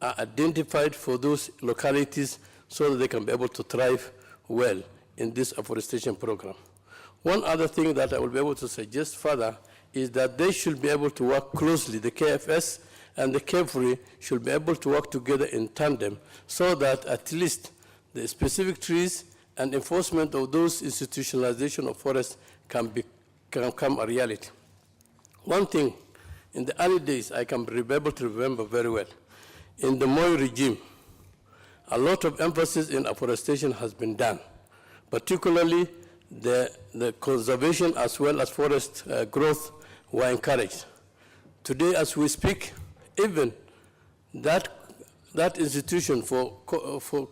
are identified for those localities so that they can be able to thrive well in this afforestation program. One other thing that I will be able to suggest further is that they should be able to work closely, the KFS and the KEFRI should be able to work together in tandem so that at least the specific trees and enforcement of those institutionalization of forests can become a reality. One thing, in the early days, I can be able to remember very well. In the Moi regime, a lot of emphasis in afforestation has been done, particularly the conservation as well as forest growth were encouraged. Today, as we speak, even that institution for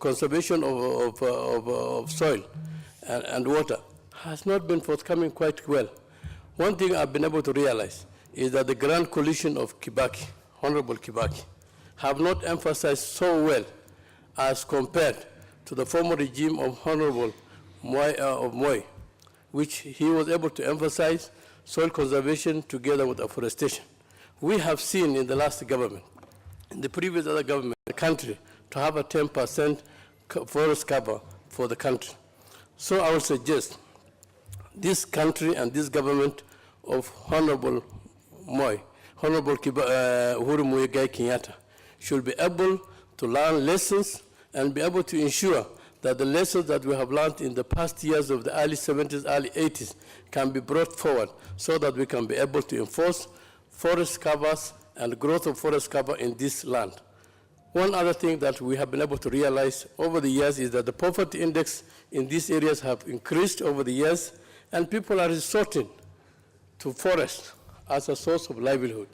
conservation of soil and water has not been forthcoming quite well. One thing I've been able to realize is that the Grand Coalition of Kibaki, Honorable Kibaki, have not emphasized so well as compared to the former regime of Honorable Moi, which he was able to emphasize soil conservation together with afforestation. We have seen in the last government, in the previous other government, the country to have a 10% forest cover for the country. So I would suggest this country and this government of Honorable Moi, Honorable Uhuru Muigai Kenyatta, should be able to learn lessons and be able to ensure that the lessons that we have learned in the past years of the early 70s, early 80s can be brought forward so that we can be able to enforce forest covers and growth of forest cover in this land. One other thing that we have been able to realize over the years is that the poverty index in these areas have increased over the years, and people are resorting to forest as a source of livelihood.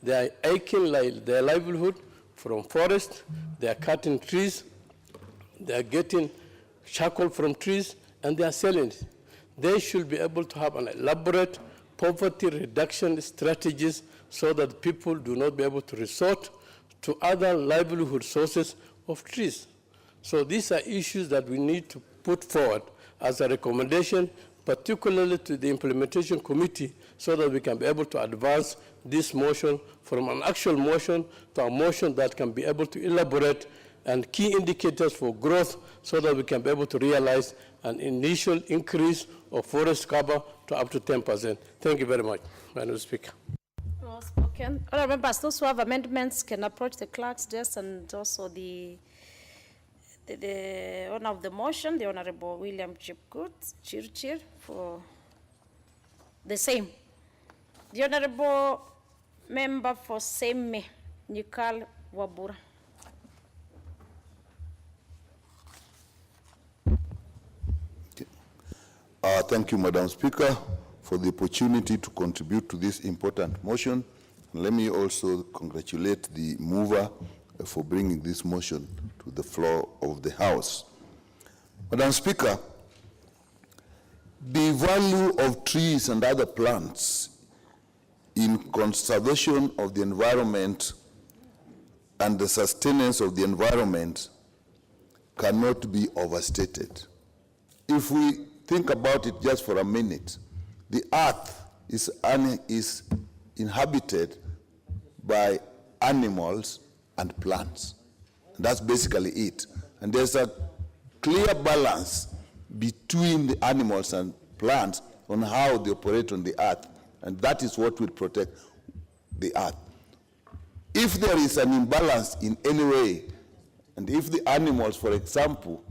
They are making their livelihood from forest, they are cutting trees, they are getting charcoal from trees, and they are selling it. They should be able to have an elaborate poverty reduction strategies so that people do not be able to resort to other livelihood sources of trees. So these are issues that we need to put forward as a recommendation, particularly to the implementation committee, so that we can be able to advance this motion from an actual motion to a motion that can be able to elaborate and key indicators for growth so that we can be able to realize an initial increase of forest cover to up to 10%. Thank you very much, Madam Speaker. Well spoken. Other members, those who have amendments can approach the clerk's desk, and also the owner of the motion, the Honorable William Chipkut Chirchir, for the same. The Honorable Member for Seme, Nikal Wabura. Thank you, Madam Speaker, for the opportunity to contribute to this important motion. And let me also congratulate the mover for bringing this motion to the floor of the House. Madam Speaker, the value of trees and other plants in conservation of the environment and the sustenance of the environment cannot be overstated. If we think about it just for a minute, the earth is inhabited by animals and plants. That's basically it. And there's a clear balance between the animals and plants on how they operate on the earth, and that is what will protect the earth. If there is an imbalance in any way, and if the animals, for example,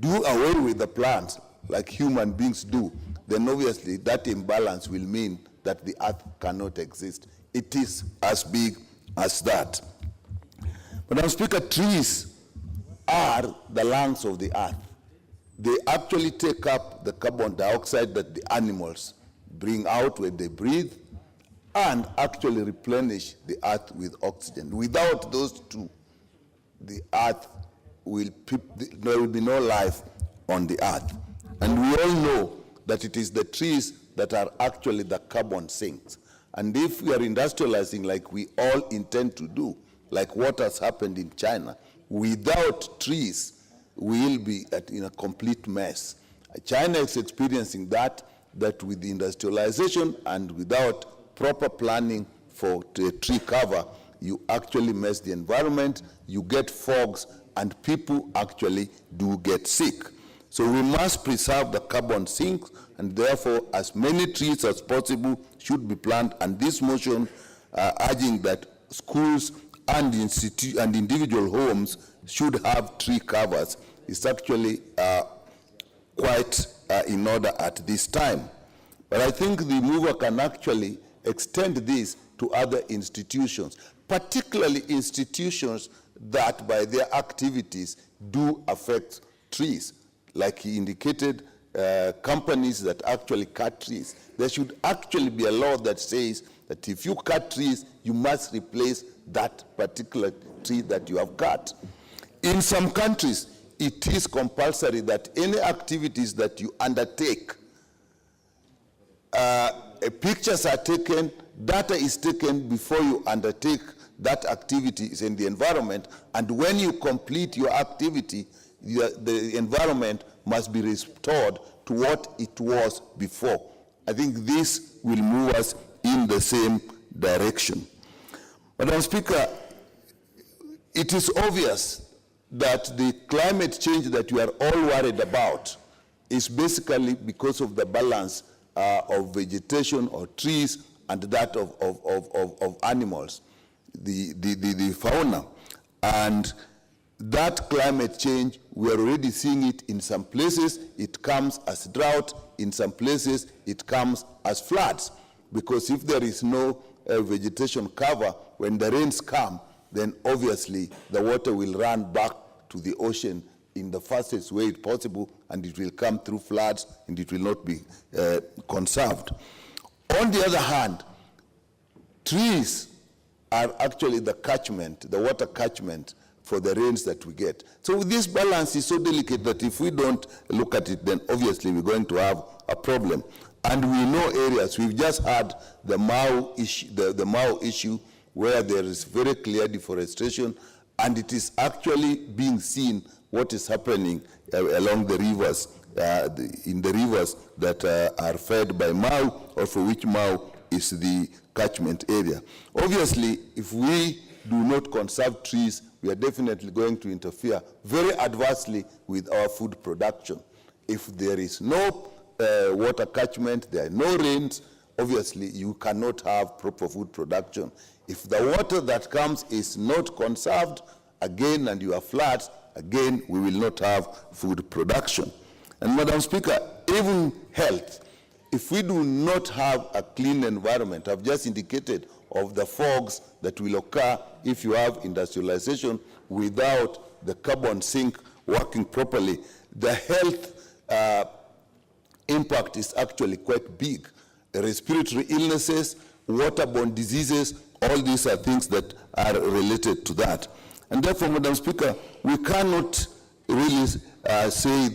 do away with the plants like human beings do, then obviously that imbalance will mean that the earth cannot exist. It is as big as that. Madam Speaker, trees are the lungs of the earth. They actually take up the carbon dioxide that the animals bring out when they breathe and actually replenish the earth with oxygen. Without those two, the earth there will be no life on the earth. And we all know that it is the trees that are actually the carbon sinks. And if we are industrializing like we all intend to do, like what has happened in China, without trees, we will be in a complete mess. China is experiencing that with the industrialization and without proper planning for tree cover, you actually mess the environment, you get fogs, and people actually do get sick. So we must preserve the carbon sinks, and therefore as many trees as possible should be planted. And this motion urging that schools and individual homes should have tree covers is actually quite in order at this time. But I think the mover can actually extend this to other institutions, particularly institutions that by their activities do affect trees. Like he indicated, companies that actually cut trees. There should actually be a law that says that if you cut trees, you must replace that particular tree that you have cut. In some countries, it is compulsory that any activities that you undertake, pictures are taken, data is taken before you undertake that activity is in the environment, and when you complete your activity, the environment must be restored to what it was before. I think this will move us in the same direction. Madam Speaker, it is obvious that the climate change that we are all worried about is basically because of the balance of vegetation or trees and that of animals, the fauna. And that climate change, we are already seeing it in some places. It comes as drought. In some places, it comes as floods. Because if there is no vegetation cover, when the rains come, then obviously the water will run back to the ocean in the fastest way possible, and it will come through floods, and it will not be conserved. On the other hand, trees are actually the catchment, the water catchment for the rains that we get. So this balance is so delicate that if we don't look at it, then obviously we're going to have a problem. And we know areas, we've just had the Mau issue where there is very clear deforestation, and it is actually being seen what is happening along the rivers, in the rivers that are fed by Mau, or for which Mau is the catchment area. Obviously, if we do not conserve trees, we are definitely going to interfere very adversely with our food production. If there is no water catchment, there are no rains, obviously you cannot have proper food production. If the water that comes is not conserved, again, and you have floods, again, we will not have food production. And Madam Speaker, even health, if we do not have a clean environment, I've just indicated of the fogs that will occur if you have industrialization without the carbon sink working properly, the health impact is actually quite big. Respiratory illnesses, waterborne diseases, all these are things that are related to that. And therefore, Madam Speaker, we cannot really say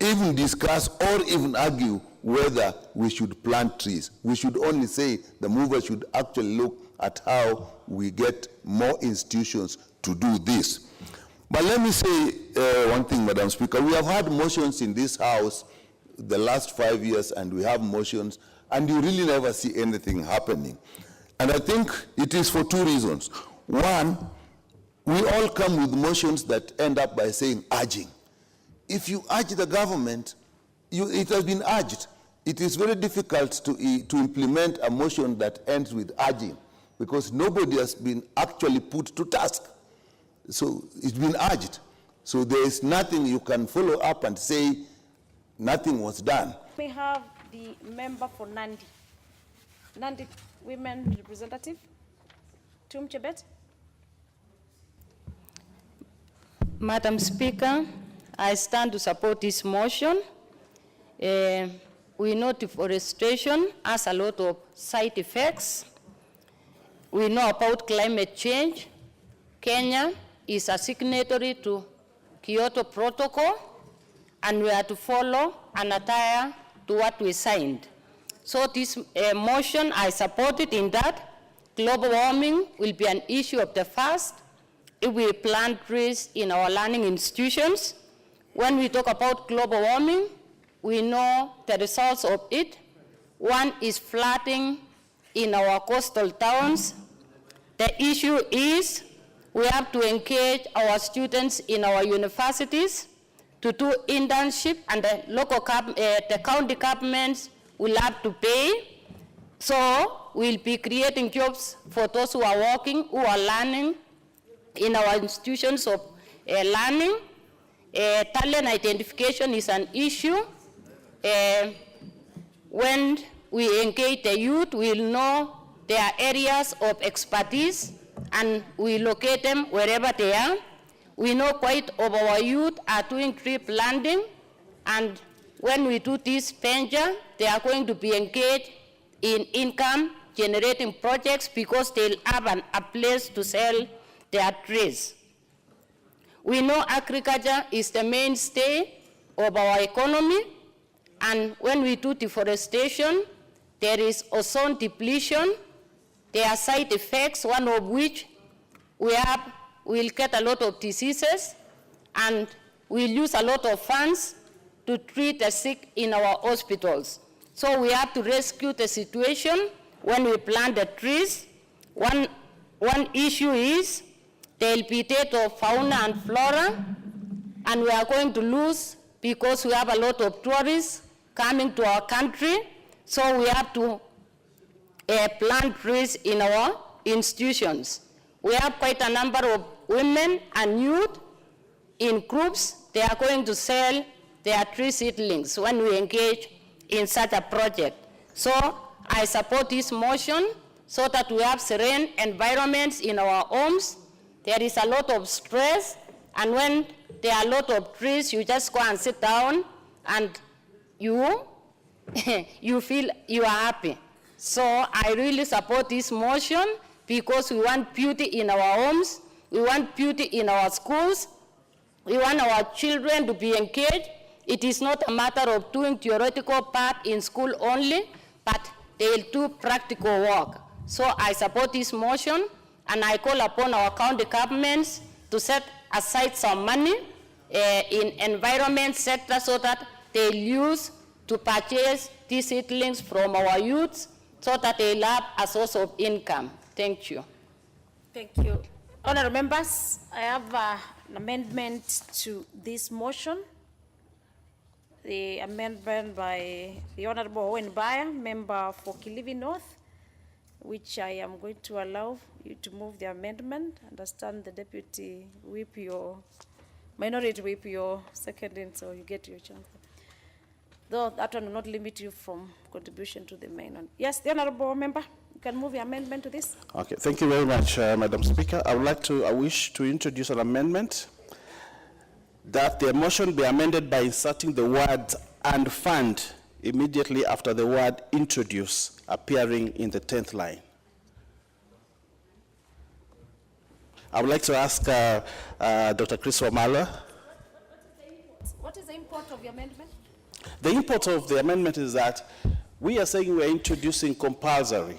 even discuss or even argue whether we should plant trees. We should only say the mover should actually look at how we get more institutions to do this. But let me say one thing, Madam Speaker. We have had motions in this House the last 5 years, and we have motions, and you really never see anything happening. And I think it is for two reasons. One, we all come with motions that end up by saying urging. If you urge the government, it has been urged. It is very difficult to implement a motion that ends with urging, because nobody has been actually put to task. So it's been urged. So there is nothing you can follow up and say nothing was done. We have the member for Nandi. Nandi Women Representative, Tum Chebet. Madam Speaker, I stand to support this motion. We know deforestation has a lot of side effects. We know about climate change. Kenya is a signatory to Kyoto Protocol, and we are to follow and adhere to what we signed. So this motion, I support it in that global warming will be an issue of the past if we plant trees in our learning institutions. When we talk about global warming, we know the results of it. One is flooding in our coastal towns. The issue is we have to engage our students in our universities to do internship, and the county governments will have to pay. So we'll be creating jobs for those who are working, who are learning in our institutions of learning. Talent identification is an issue. When we engage the youth, we'll know their areas of expertise and we locate them wherever they are. We know quite of our youth are doing tree planting, and when we do this venture, they are going to be engaged in income generating projects because they'll have a place to sell their trees. We know agriculture is the mainstay of our economy, and when we do deforestation, there is ozone depletion. There are side effects, one of which we'll get a lot of diseases, and we'll use a lot of funds to treat the sick in our hospitals. So we have to rescue the situation when we plant the trees. One issue is there'll be death of fauna and flora, and we are going to lose because we have a lot of tourists coming to our country. So we have to plant trees in our institutions. We have quite a number of women and youth in groups. They are going to sell their tree seedlings when we engage in such a project. So I support this motion so that we have serene environments in our homes. There is a lot of stress, and when there are a lot of trees, you just go and sit down and you feel you are happy. So I really support this motion because we want beauty in our homes, we want beauty in our schools, we want our children to be engaged. It is not a matter of doing theoretical part in school only, but they'll do practical work. So I support this motion, and I call upon our county governments to set aside some money in environment sector so that they'll use to purchase these seedlings from our youths so that they'll have a source of income. Thank you. Thank you. Honourable members, I have an amendment to this motion. The amendment by the Honourable Owen Baya, member for Kilifi North, which I am going to allow you to move the amendment. Understand the Deputy Whip, your Minority Whip, your seconding, so you get your chance. Though that one will not limit you from contribution to the main one. Yes, the Honourable Member, you can move the amendment to this. Okay, thank you very much, Madam Speaker. I wish to introduce an amendment that the motion be amended by inserting the words "and fund" immediately after the word "introduce" appearing in the 10th line. I would like to ask Dr. Chris Wamala. What is the import of your amendment? The import of the amendment is that we are saying we are introducing compulsory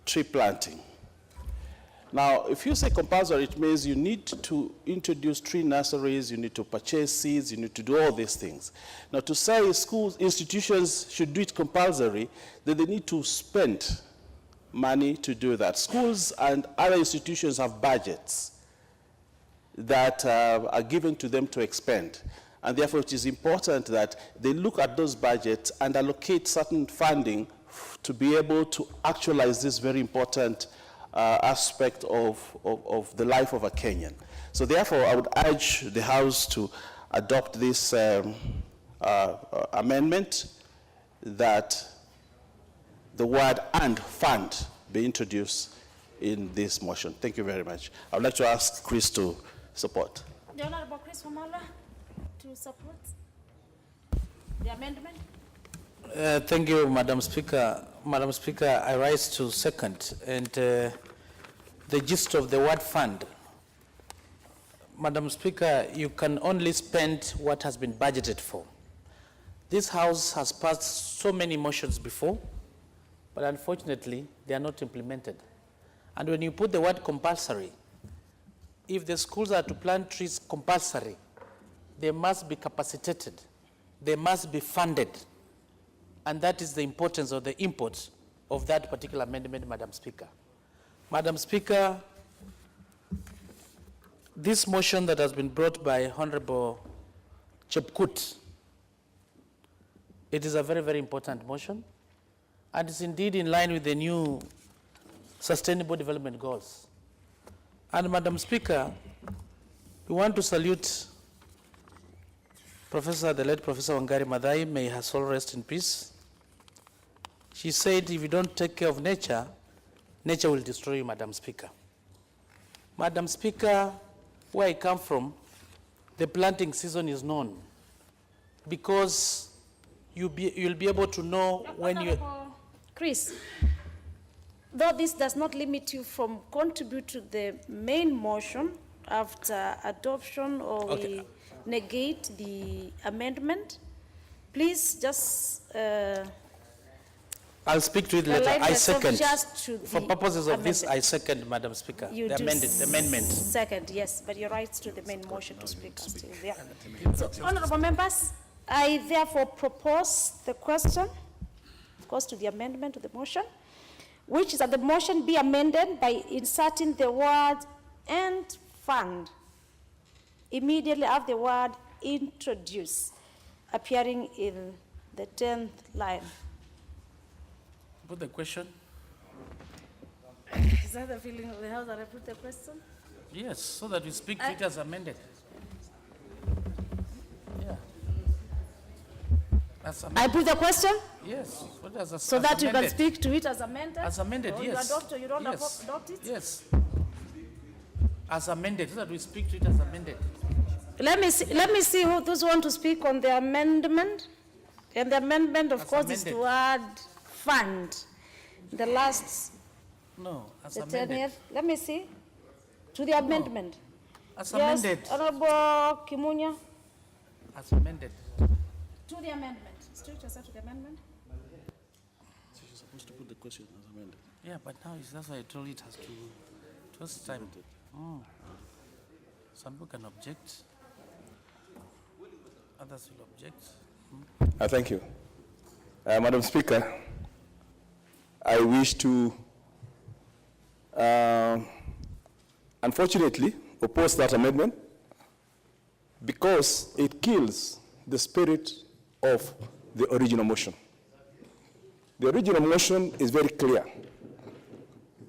tree planting. Now, if you say compulsory, it means you need to introduce tree nurseries, you need to purchase seeds, you need to do all these things. Now, to say schools, institutions should do it compulsory, then they need to spend money to do that. Schools and other institutions have budgets that are given to them to expend. And therefore, it is important that they look at those budgets and allocate certain funding to be able to actualize this very important aspect of the life of a Kenyan. So therefore, I would urge the House to adopt this amendment that the word "and fund" be introduced in this motion. Thank you very much. I would like to ask Chris to support. The Honorable Chris Wamala to support the amendment. Thank you, Madam Speaker. Madam Speaker, I rise to second. And the gist of the word fund, Madam Speaker, you can only spend what has been budgeted for. This House has passed so many motions before, but unfortunately, they are not implemented. And when you put the word compulsory, if the schools are to plant trees compulsory, they must be capacitated, they must be funded. And that is the importance of the import of that particular amendment, Madam Speaker. Madam Speaker, this motion that has been brought by Honorable Chepkut, it is a very, very important motion, and it's indeed in line with the new Sustainable Development Goals. And Madam Speaker, we want to salute the late Professor Wangari Maathai, may her soul rest in peace. She said, if you don't take care of nature, nature will destroy you, Madam Speaker. Madam Speaker, where I come from, the planting season is known because you'll be able to know when you... Chris, though this does not limit you from contribute to the main motion after adoption or we negate the amendment, please just... I'll speak to it later. I second. For purposes of this, I second, Madam Speaker. You the amendment. Second, yes, but your rights to the main motion to speak are still there. So, honorable members, I therefore propose the question, goes to the amendment to the motion, which is that the motion be amended by inserting the word "and fund" immediately after the word "introduce," appearing in the 10th line. Put the question. Is that the feeling of the House that I put the question? Yes, so that we speak to it as amended. Yeah. As amended. I put the question? Yes. So that you can speak to it as amended? As amended, or yes. You adopt or you don't yes. adopt it? Yes. As amended, so that we speak to it as amended. Let me see who those want to speak on the amendment. And the amendment, of course, is the word "fund." The last, no, as the amended. 10th. Let me see. To the amendment. As Yes, amended. Honorable Kimunya. As amended. To the amendment. Straight yourself to the amendment. So you're supposed to put the question as amended. Yeah, but now that's why I told it has to. First time. Some people can object. Others will object. Thank you. Madam Speaker, I wish to, unfortunately, oppose that amendment because it kills the spirit of the original motion. The original motion is very clear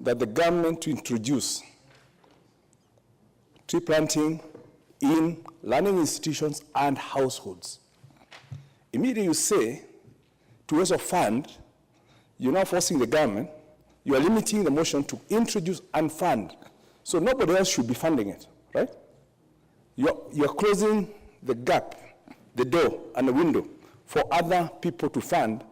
that the government to introduce tree planting in learning institutions and households. Immediately you say, to raise a fund, you're now forcing the government, you are limiting the motion to introduce and fund. So nobody else should be funding it, right? You're closing the gap, the door and the window for other people to fund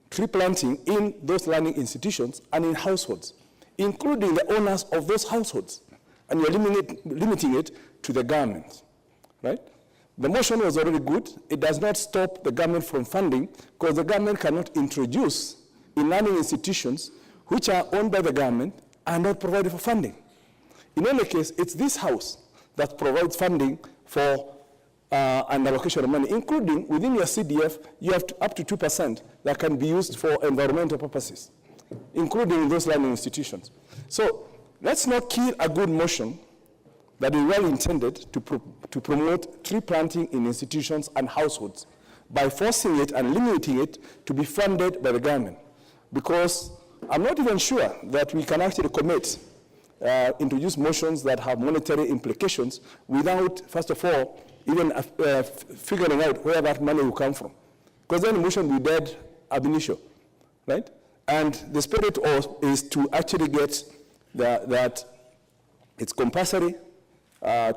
tree planting in those learning institutions and in households, including the owners of those households. And you're limiting it to the government, right? The motion was already good. It does not stop the government from funding, because the government cannot introduce e-learning institutions which are owned by the government and not provided for funding. In any case, it's this house that provides funding for an allocation of money, including within your CDF, you have up to 2% that can be used for environmental purposes, including those learning institutions. So let's not kill a good motion that is well intended to promote tree planting in institutions and households by forcing it and limiting it to be funded by the government. Because I'm not even sure that we can actually commit, introduce motions that have monetary implications without, first of all, even figuring out where that money will come from. Because then the motion will be dead ab initio, right? And the spirit is to actually get that it's compulsory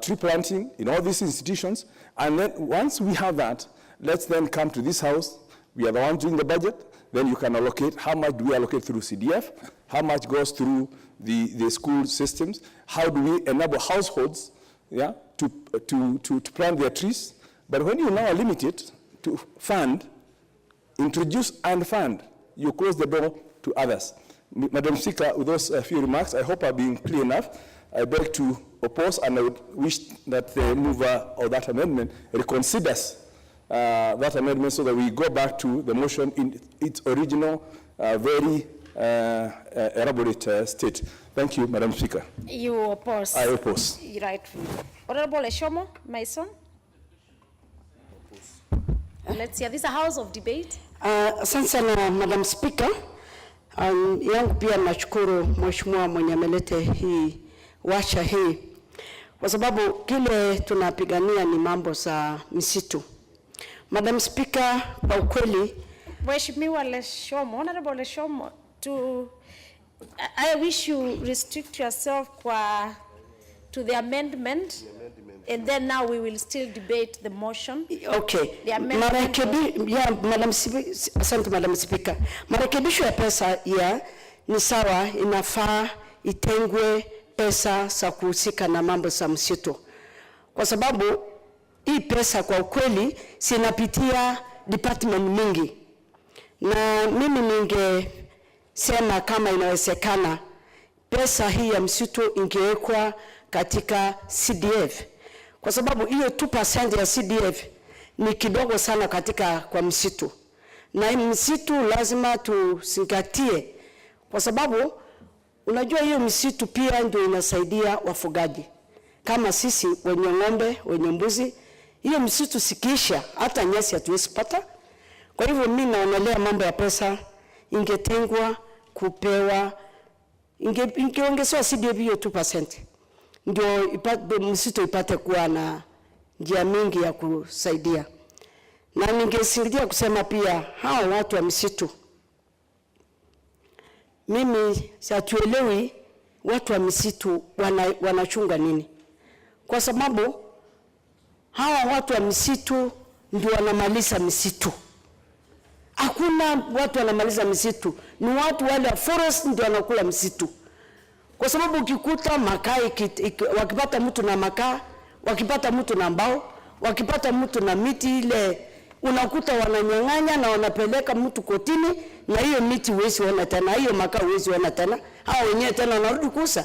tree planting in all these institutions, and then once we have that, let's then come to this house. We are the ones doing the budget. Then you can allocate how much do we allocate through CDF, how much goes through the school systems, how do we enable households, yeah, to plant their trees. But when you now limit it to fund, introduce and fund, you close the door to others. Madam Speaker, with those few remarks, I hope I've been clear enough. I beg to oppose, and I would wish that the mover of that amendment reconsiders that amendment so that we go back to the motion in its original, very elaborate state. Thank you, Madam Speaker. You oppose? I oppose. Right. Honorable Eshomo, Mason? Let's hear. This is a house of debate. Asante sana, Madam Speaker. Yangu pia nashukuru mheshimiwa mwenye amelete hii washa hii, kwa sababu kile tunapigania ni mambo za misitu. Madam Speaker, kwa ukweli Mheshimiwa Leshomo, Honorable Leshomo, I wish you restrict yourself to the amendment, and then now we will still debate the motion. Okay. Asante Madam Speaker. Marekebisho ya pesa ni sawa, inafaa itengwe pesa za kuhusika na mambo za msitu. Kwa sababu hii pesa kwa ukweli sinapitia department mingi. Na mimi ningesema kama inawezekana pesa hii ya msitu ingewekwa katika CDF. Kwa sababu hiyo 2% ya CDF ni kidogo sana kwa msitu. Na msitu lazima tuzingatie, kwa sababu unajua hiyo msitu pia ndio inasaidia wafugaji. Kama sisi wenye ng'ombe, wenye mbuzi, hiyo msitu sikisha hata nyasi hatuwezi pata. Kwa hivyo mimi naonelea mambo ya pesa ingetengwa kupewa, ingeongezewa CDF hiyo 2%. Ndio msitu ipate kuwa na njia mingi ya kusaidia. Na ningesaidia kusema pia hao watu wa msitu, mimi siatuelewi watu wa misitu wanachunga nini. Kwa sababu hawa watu wa misitu ndio wanamaliza misitu. Hakuna watu wanamaliza misitu, ni watu wale wa forest ndio wanakula misitu. Kwa sababu ukikuta makaa, wakipata mtu na makaa, wakipata mtu na mbao, wakipata mtu na miti ile, unakuta wananyang'anya na wanapeleka mtu kotini, na hiyo miti huwezi ona tena, hiyo makaa huwezi ona tena, hao wenyewe tena wanarudi kuuza.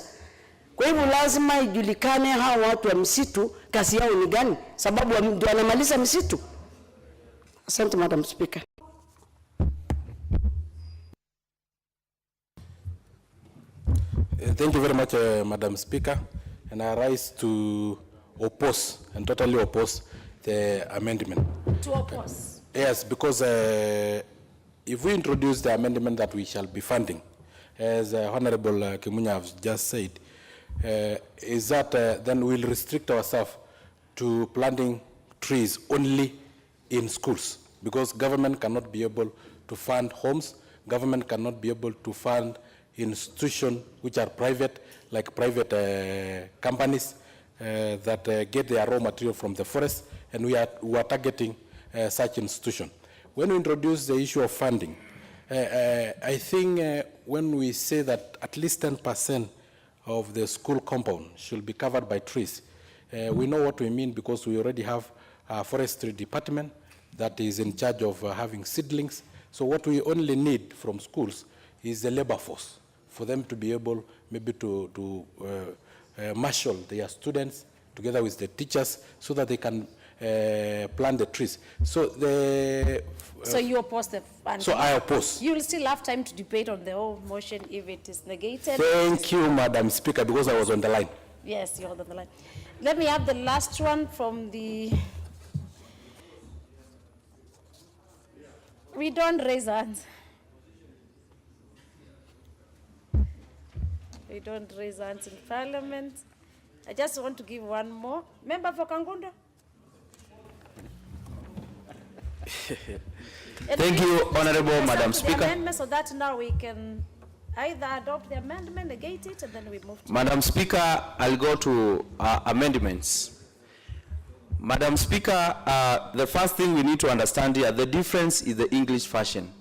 Kwa hivyo lazima ijulikane hao watu wa msitu kazi yao ni gani, sababu ndio wanamaliza msitu. Asante Madam Speaker. Thank you very much, Madam Speaker, and I rise to oppose and totally oppose the amendment. To oppose? Yes, because if we introduce the amendment that we shall be funding, as Honorable Kimunya has just said, is that then we'll restrict ourselves to planting trees only in schools, because government cannot be able to fund homes, government cannot be able to fund institutions which are private, like private companies that get their raw material from the forest, and we are targeting such institutions. When we introduce the issue of funding, I think when we say that at least 10% of the school compound should be covered by trees, we know what we mean, because we already have forestry department that is in charge of having seedlings. So what we only need from schools is the labor force for them to be able maybe to marshal their students together with the teachers so that they can plant the trees. So so you oppose the funding? So I oppose. You will still have time to debate on the whole motion if it is negated. Thank you, Madam Speaker, because I was on the line. Yes, you're on the line. Let me have the last one from the... We don't raise hands. We don't raise hands in Parliament. I just want to give one more. Member for Kangundo. Thank you, Honorable Madam Speaker. Amendment so that now we can either adopt the amendment, negate it, and then we move to... Madam Speaker, I'll go to amendments. Madam Speaker, the first thing we need to understand here, the difference is the English version.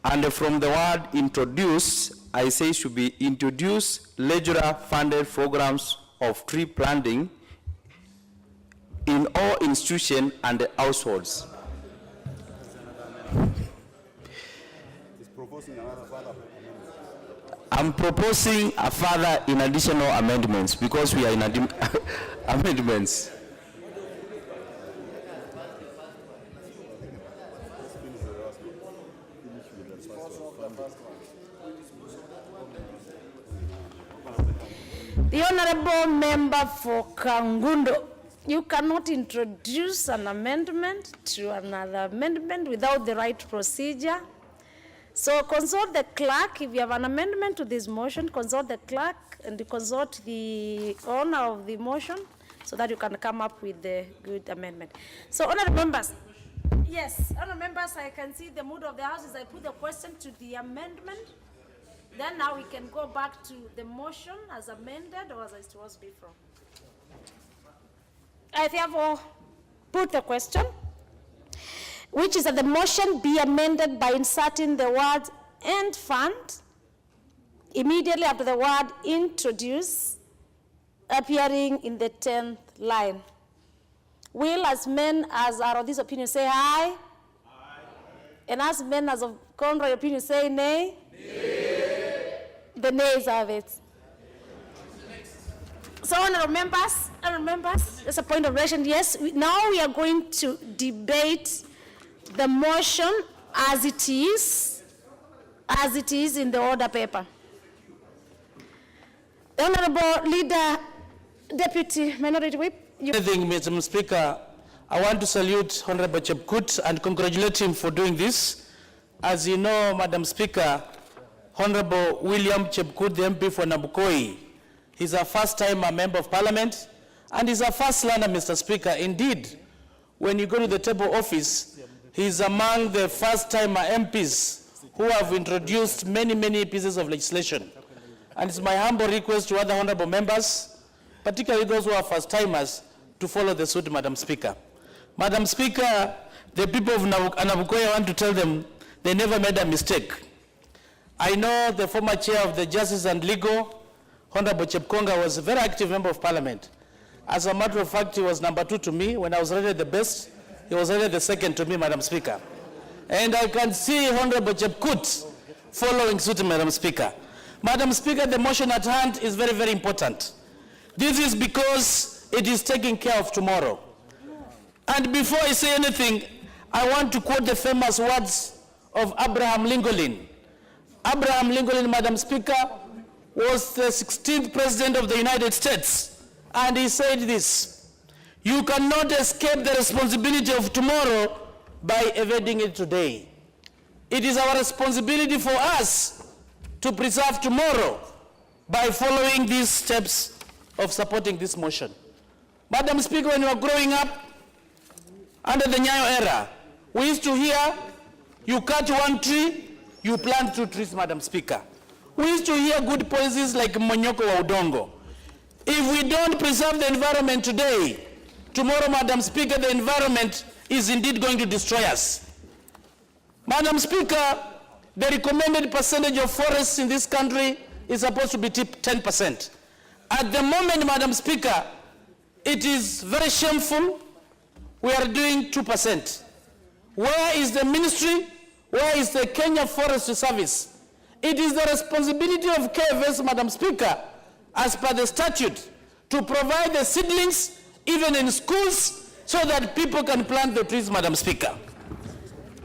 And from the word introduce, I say should be introduce leisure funded programs of tree planting in all institutions and households. I'm proposing a further in additional amendments because we are in amendments. The Honorable Member for Kangundo, you cannot introduce an amendment to another amendment without the right procedure. So consult the clerk. If you have an amendment to this motion, consult the clerk and consult the owner of the motion so that you can come up with the good amendment. So, honorable members, yes, honorable members, I can see the mood of the House is I put the question to the amendment. Then now we can go back to the motion as amended or as it was before. I therefore put the question, which is that the motion be amended by inserting the word "and fund" immediately after the word "introduce," appearing in the 10th line. Will as men as are of this opinion say aye? Aye. And as men as of contrary opinion say nay? Nay. The nays have it. So, honorable members, there's a point of relation. Yes, now we are going to debate the motion as it is in the order paper. The Honorable Leader, Deputy Minority Whip. Mr. Speaker, I want to salute Honorable Chepkut and congratulate him for doing this. As you know, Madam Speaker, Honorable William Chepkut, the MP for Nabukoi, he's a first-time member of Parliament, and he's a first learner, Mr. Speaker. Indeed, when you go to the table office, he's among the first-time MPs who have introduced many, many pieces of legislation. And it's my humble request to other honorable members, particularly those who are first-timers, to follow the suit, Madam Speaker. Madam Speaker, the people of Nabukoi, I want to tell them they never made a mistake. I know the former chair of the Justice and Legal, Honorable Chepkonga, was a very active member of Parliament. As a matter of fact, he was number 2 to me. When I was rated the best, he was rated the second to me, Madam Speaker. And I can see Honorable Chepkut following suit, Madam Speaker. Madam Speaker, the motion at hand is very, very important. This is because it is taking care of tomorrow. And before I say anything, I want to quote the famous words of Abraham Lincoln. Abraham Lincoln, Madam Speaker, was the 16th President of the United States. And he said this: you cannot escape the responsibility of tomorrow by evading it today. It is our responsibility for us to preserve tomorrow by following these steps of supporting this motion. Madam Speaker, when you were growing up under the Nyayo era, we used to hear, you cut one tree, you plant 2 trees, Madam Speaker. We used to hear good policies like Monyoko wa Udongo. If we don't preserve the environment today, tomorrow, Madam Speaker, the environment is indeed going to destroy us. Madam Speaker, the recommended percentage of forests in this country is supposed to be 10%. At the moment, Madam Speaker, it is very shameful we are doing 2%. Where is the ministry? Where is the Kenya Forestry Service? It is the responsibility of KFS, Madam Speaker, as per the statute, to provide the seedlings even in schools so that people can plant the trees, Madam Speaker.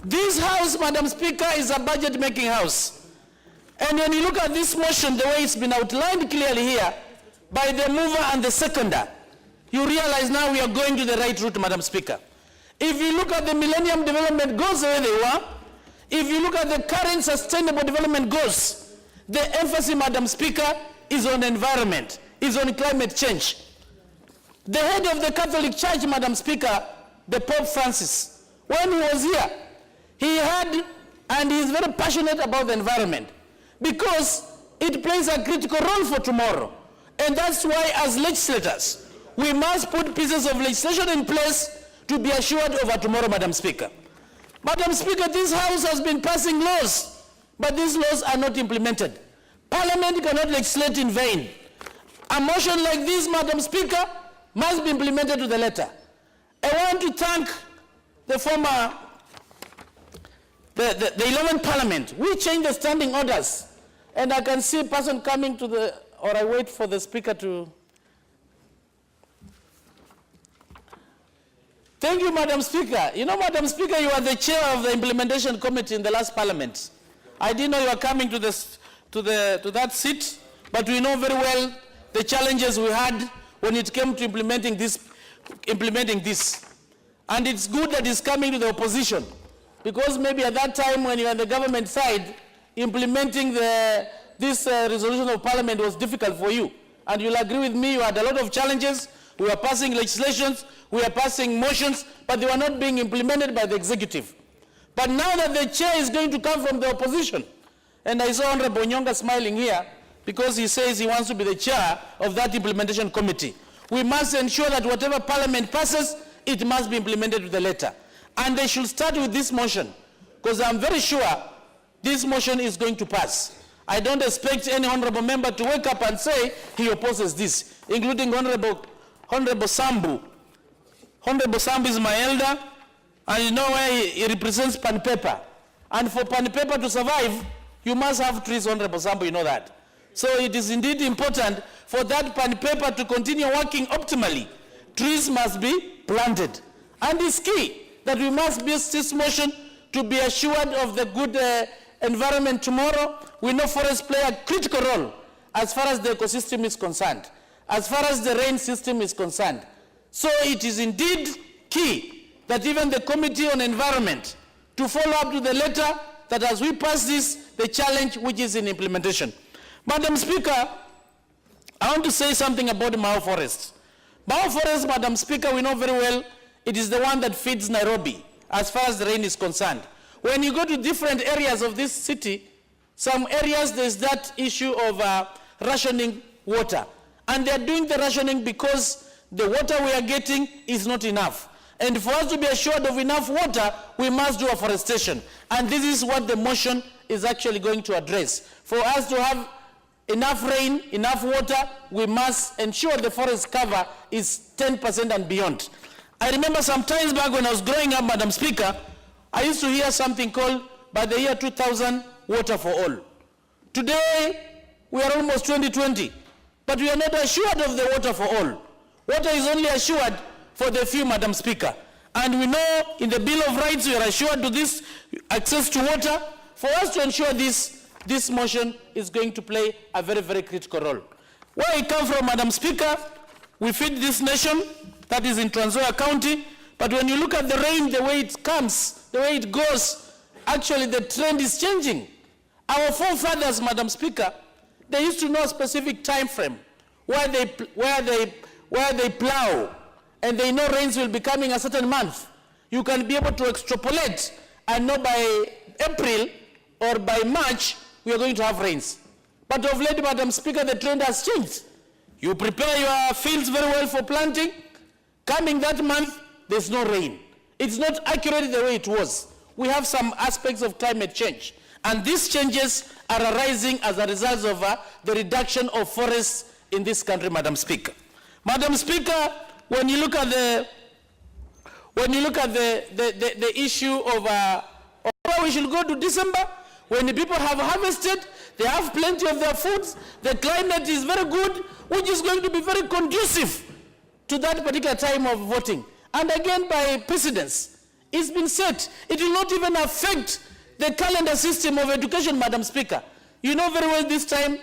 This house, Madam Speaker, is a budget-making house. And when you look at this motion, the way it's been outlined clearly here by the mover and the seconder, you realize now we are going to the right route, Madam Speaker. If you look at the Millennium Development Goals the way they were, if you look at the current Sustainable Development Goals, the emphasis, Madam Speaker, is on environment, is on climate change. The head of the Catholic Church, Madam Speaker, the Pope Francis, when he was here, he had, and he is very passionate about the environment because it plays a critical role for tomorrow. And that's why as legislators, we must put pieces of legislation in place to be assured of our tomorrow, Madam Speaker. Madam Speaker, this House has been passing laws, but these laws are not implemented. Parliament cannot legislate in vain. A motion like this, Madam Speaker, must be implemented to the letter. I want to thank the former, the 11th Parliament. We changed the standing orders, and I can see a person coming to the, or I wait for the Speaker to. Thank you, Madam Speaker. You know, Madam Speaker, you are the chair of the implementation committee in the last Parliament. I didn't know you were coming to that seat, but we know very well the challenges we had when it came to implementing this. And it's good that it's coming to the opposition, because maybe at that time when you're on the government side, implementing this resolution of Parliament was difficult for you. And you'll agree with me, you had a lot of challenges. We were passing legislations, we were passing motions, but they were not being implemented by the executive. But now that the chair is going to come from the opposition, and I saw Honorable Nyonga smiling here, because he says he wants to be the chair of that implementation committee. We must ensure that whatever Parliament passes, it must be implemented to the letter. And they should start with this motion, because I'm very sure this motion is going to pass. I don't expect any honorable member to wake up and say he opposes this, including Honorable Sambu. Honorable Sambu is my elder, and you know where he represents Pan Paper. And for Pan Paper to survive, you must have trees, Honorable Sambu, you know that. So it is indeed important for that Pan Paper to continue working optimally. Trees must be planted. And it's key that we must base this motion to be assured of the good environment tomorrow. We know forests play a critical role as far as the ecosystem is concerned, as far as the rain system is concerned. So it is indeed key that even the Committee on Environment to follow up to the letter that as we pass this, the challenge which is in implementation. Madam Speaker, I want to say something about Mao Forest. Mao Forest, Madam Speaker, we know very well, it is the one that feeds Nairobi as far as the rain is concerned. When you go to different areas of this city, some areas there's that issue of rationing water. And they're doing the rationing because the water we are getting is not enough. And for us to be assured of enough water, we must do afforestation. And this is what the motion is actually going to address. For us to have enough rain, enough water, we must ensure the forest cover is 10% and beyond. I remember some times back when I was growing up, Madam Speaker, I used to hear something called, by the year 2000, water for all. Today, we are almost 2020, but we are not assured of the water for all. Water is only assured for the few, Madam Speaker. And we know in the Bill of Rights, we are assured to this access to water. For us to ensure this motion is going to play a very, very critical role. Where I come from, Madam Speaker, we feed this nation that is in Trans Nzoia County, but when you look at the rain, the way it comes, the way it goes, actually the trend is changing. Our forefathers, Madam Speaker, they used to know a specific time frame where they plow, and they know rains will be coming a certain month. You can be able to extrapolate and know by April or by March we are going to have rains. But of late, Madam Speaker, the trend has changed. You prepare your fields very well for planting. Coming that month, there's no rain. It's not accurate the way it was. We have some aspects of climate change. And these changes are arising as a result of the reduction of forests in this country, Madam Speaker. Madam Speaker, when you look at When you look at the issue of where we should go to December, when the people have harvested, they have plenty of their foods, the climate is very good, which is going to be very conducive to that particular time of voting. And again, by precedence, it's been set. It will not even affect the calendar system of education, Madam Speaker. You know very well this time,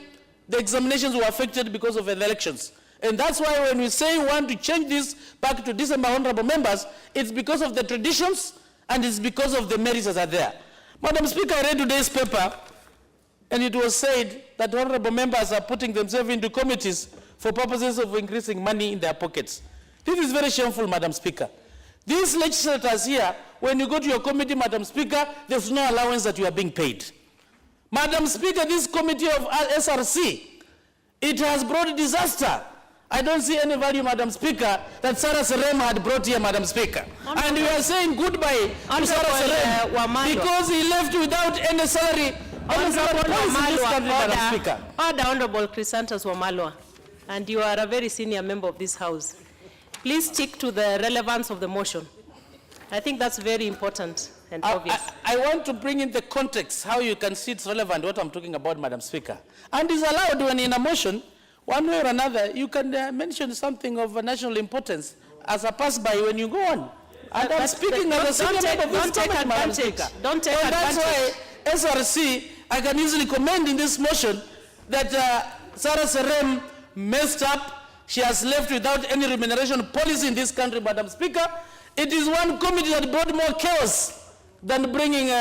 the examinations were affected because of the elections. And that's why when we say we want to change this back to December, honorable members, it's because of the traditions and it's because of the merits that are there. Madam Speaker, I read today's paper, and it was said that honorable members are putting themselves into committees for purposes of increasing money in their pockets. This is very shameful, Madam Speaker. These legislators here, when you go to your committee, Madam Speaker, there's no allowance that you are being paid. Madam Speaker, this committee of SRC, it has brought disaster. I don't see any value, Madam Speaker, that Sarah Serem had brought here, Madam Speaker. And we are saying goodbye to Sarah Serem because he left without any salary. Order, Honorable Chrysanthus Wamalwa, and you are a very senior member of this House. Please stick to the relevance of the motion. I think that's very important and obvious. I want to bring in the context, how you can see it's relevant, what I'm talking about, Madam Speaker. And it's allowed when in a motion, one way or another, you can mention something of national importance as a pass-by when you go on. And I'm speaking as a senior member of this government, Madam Speaker. Don't take advantage. That's why SRC, I can easily commend in this motion that Sarah Serem messed up. She has left without any remuneration policy in this country, Madam Speaker. It is one committee that brought more chaos than bringing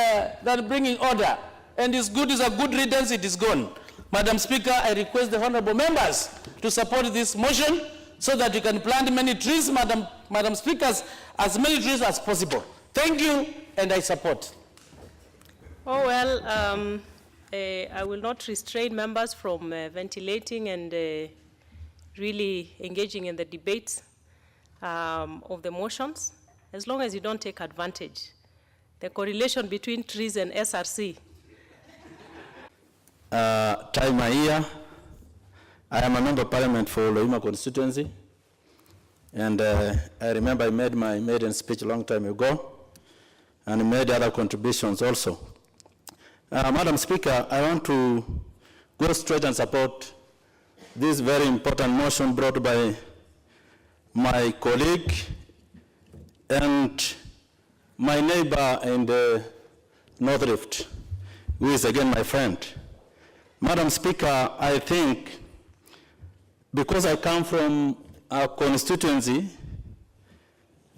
order. And it's good, it's a good riddance, it is gone. Madam Speaker, I request the honorable members to support this motion so that we can plant many trees, Madam Speaker, as many trees as possible. Thank you, and I support. Oh, well, I will not restrain members from ventilating and really engaging in the debates of the motions, as long as you don't take advantage. The correlation between trees and SRC. Time here. I am a member of parliament for Loima constituency, and I remember I made my maiden speech a long time ago, and made other contributions also. Madam Speaker, I want to go straight and support this very important motion brought by my colleague and my neighbor in the North Rift, who is again my friend. Madam Speaker, I think because I come from a constituency,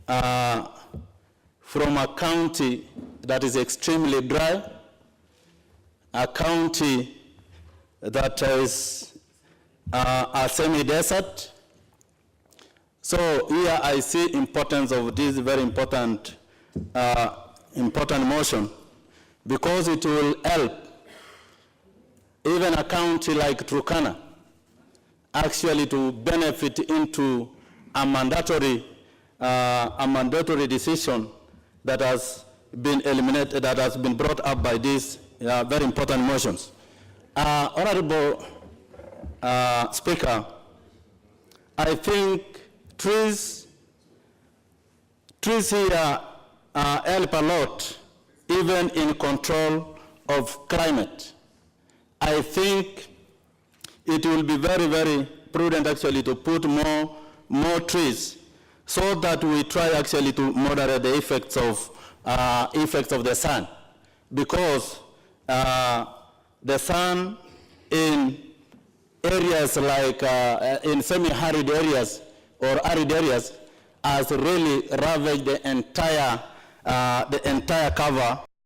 from a county that is extremely dry, a county that is a semi-desert. So here I see importance of this very important motion, because it will help even a county like Turkana actually to benefit into a mandatory decision that has been eliminated, that has been brought up by these very important motions. Honorable Speaker, I think trees here help a lot, even in control of climate. I think it will be very, very prudent actually to put more trees so that we try actually to moderate the effects of the sun, because the sun in areas like in semi-arid areas or arid areas has really ravaged the entire cover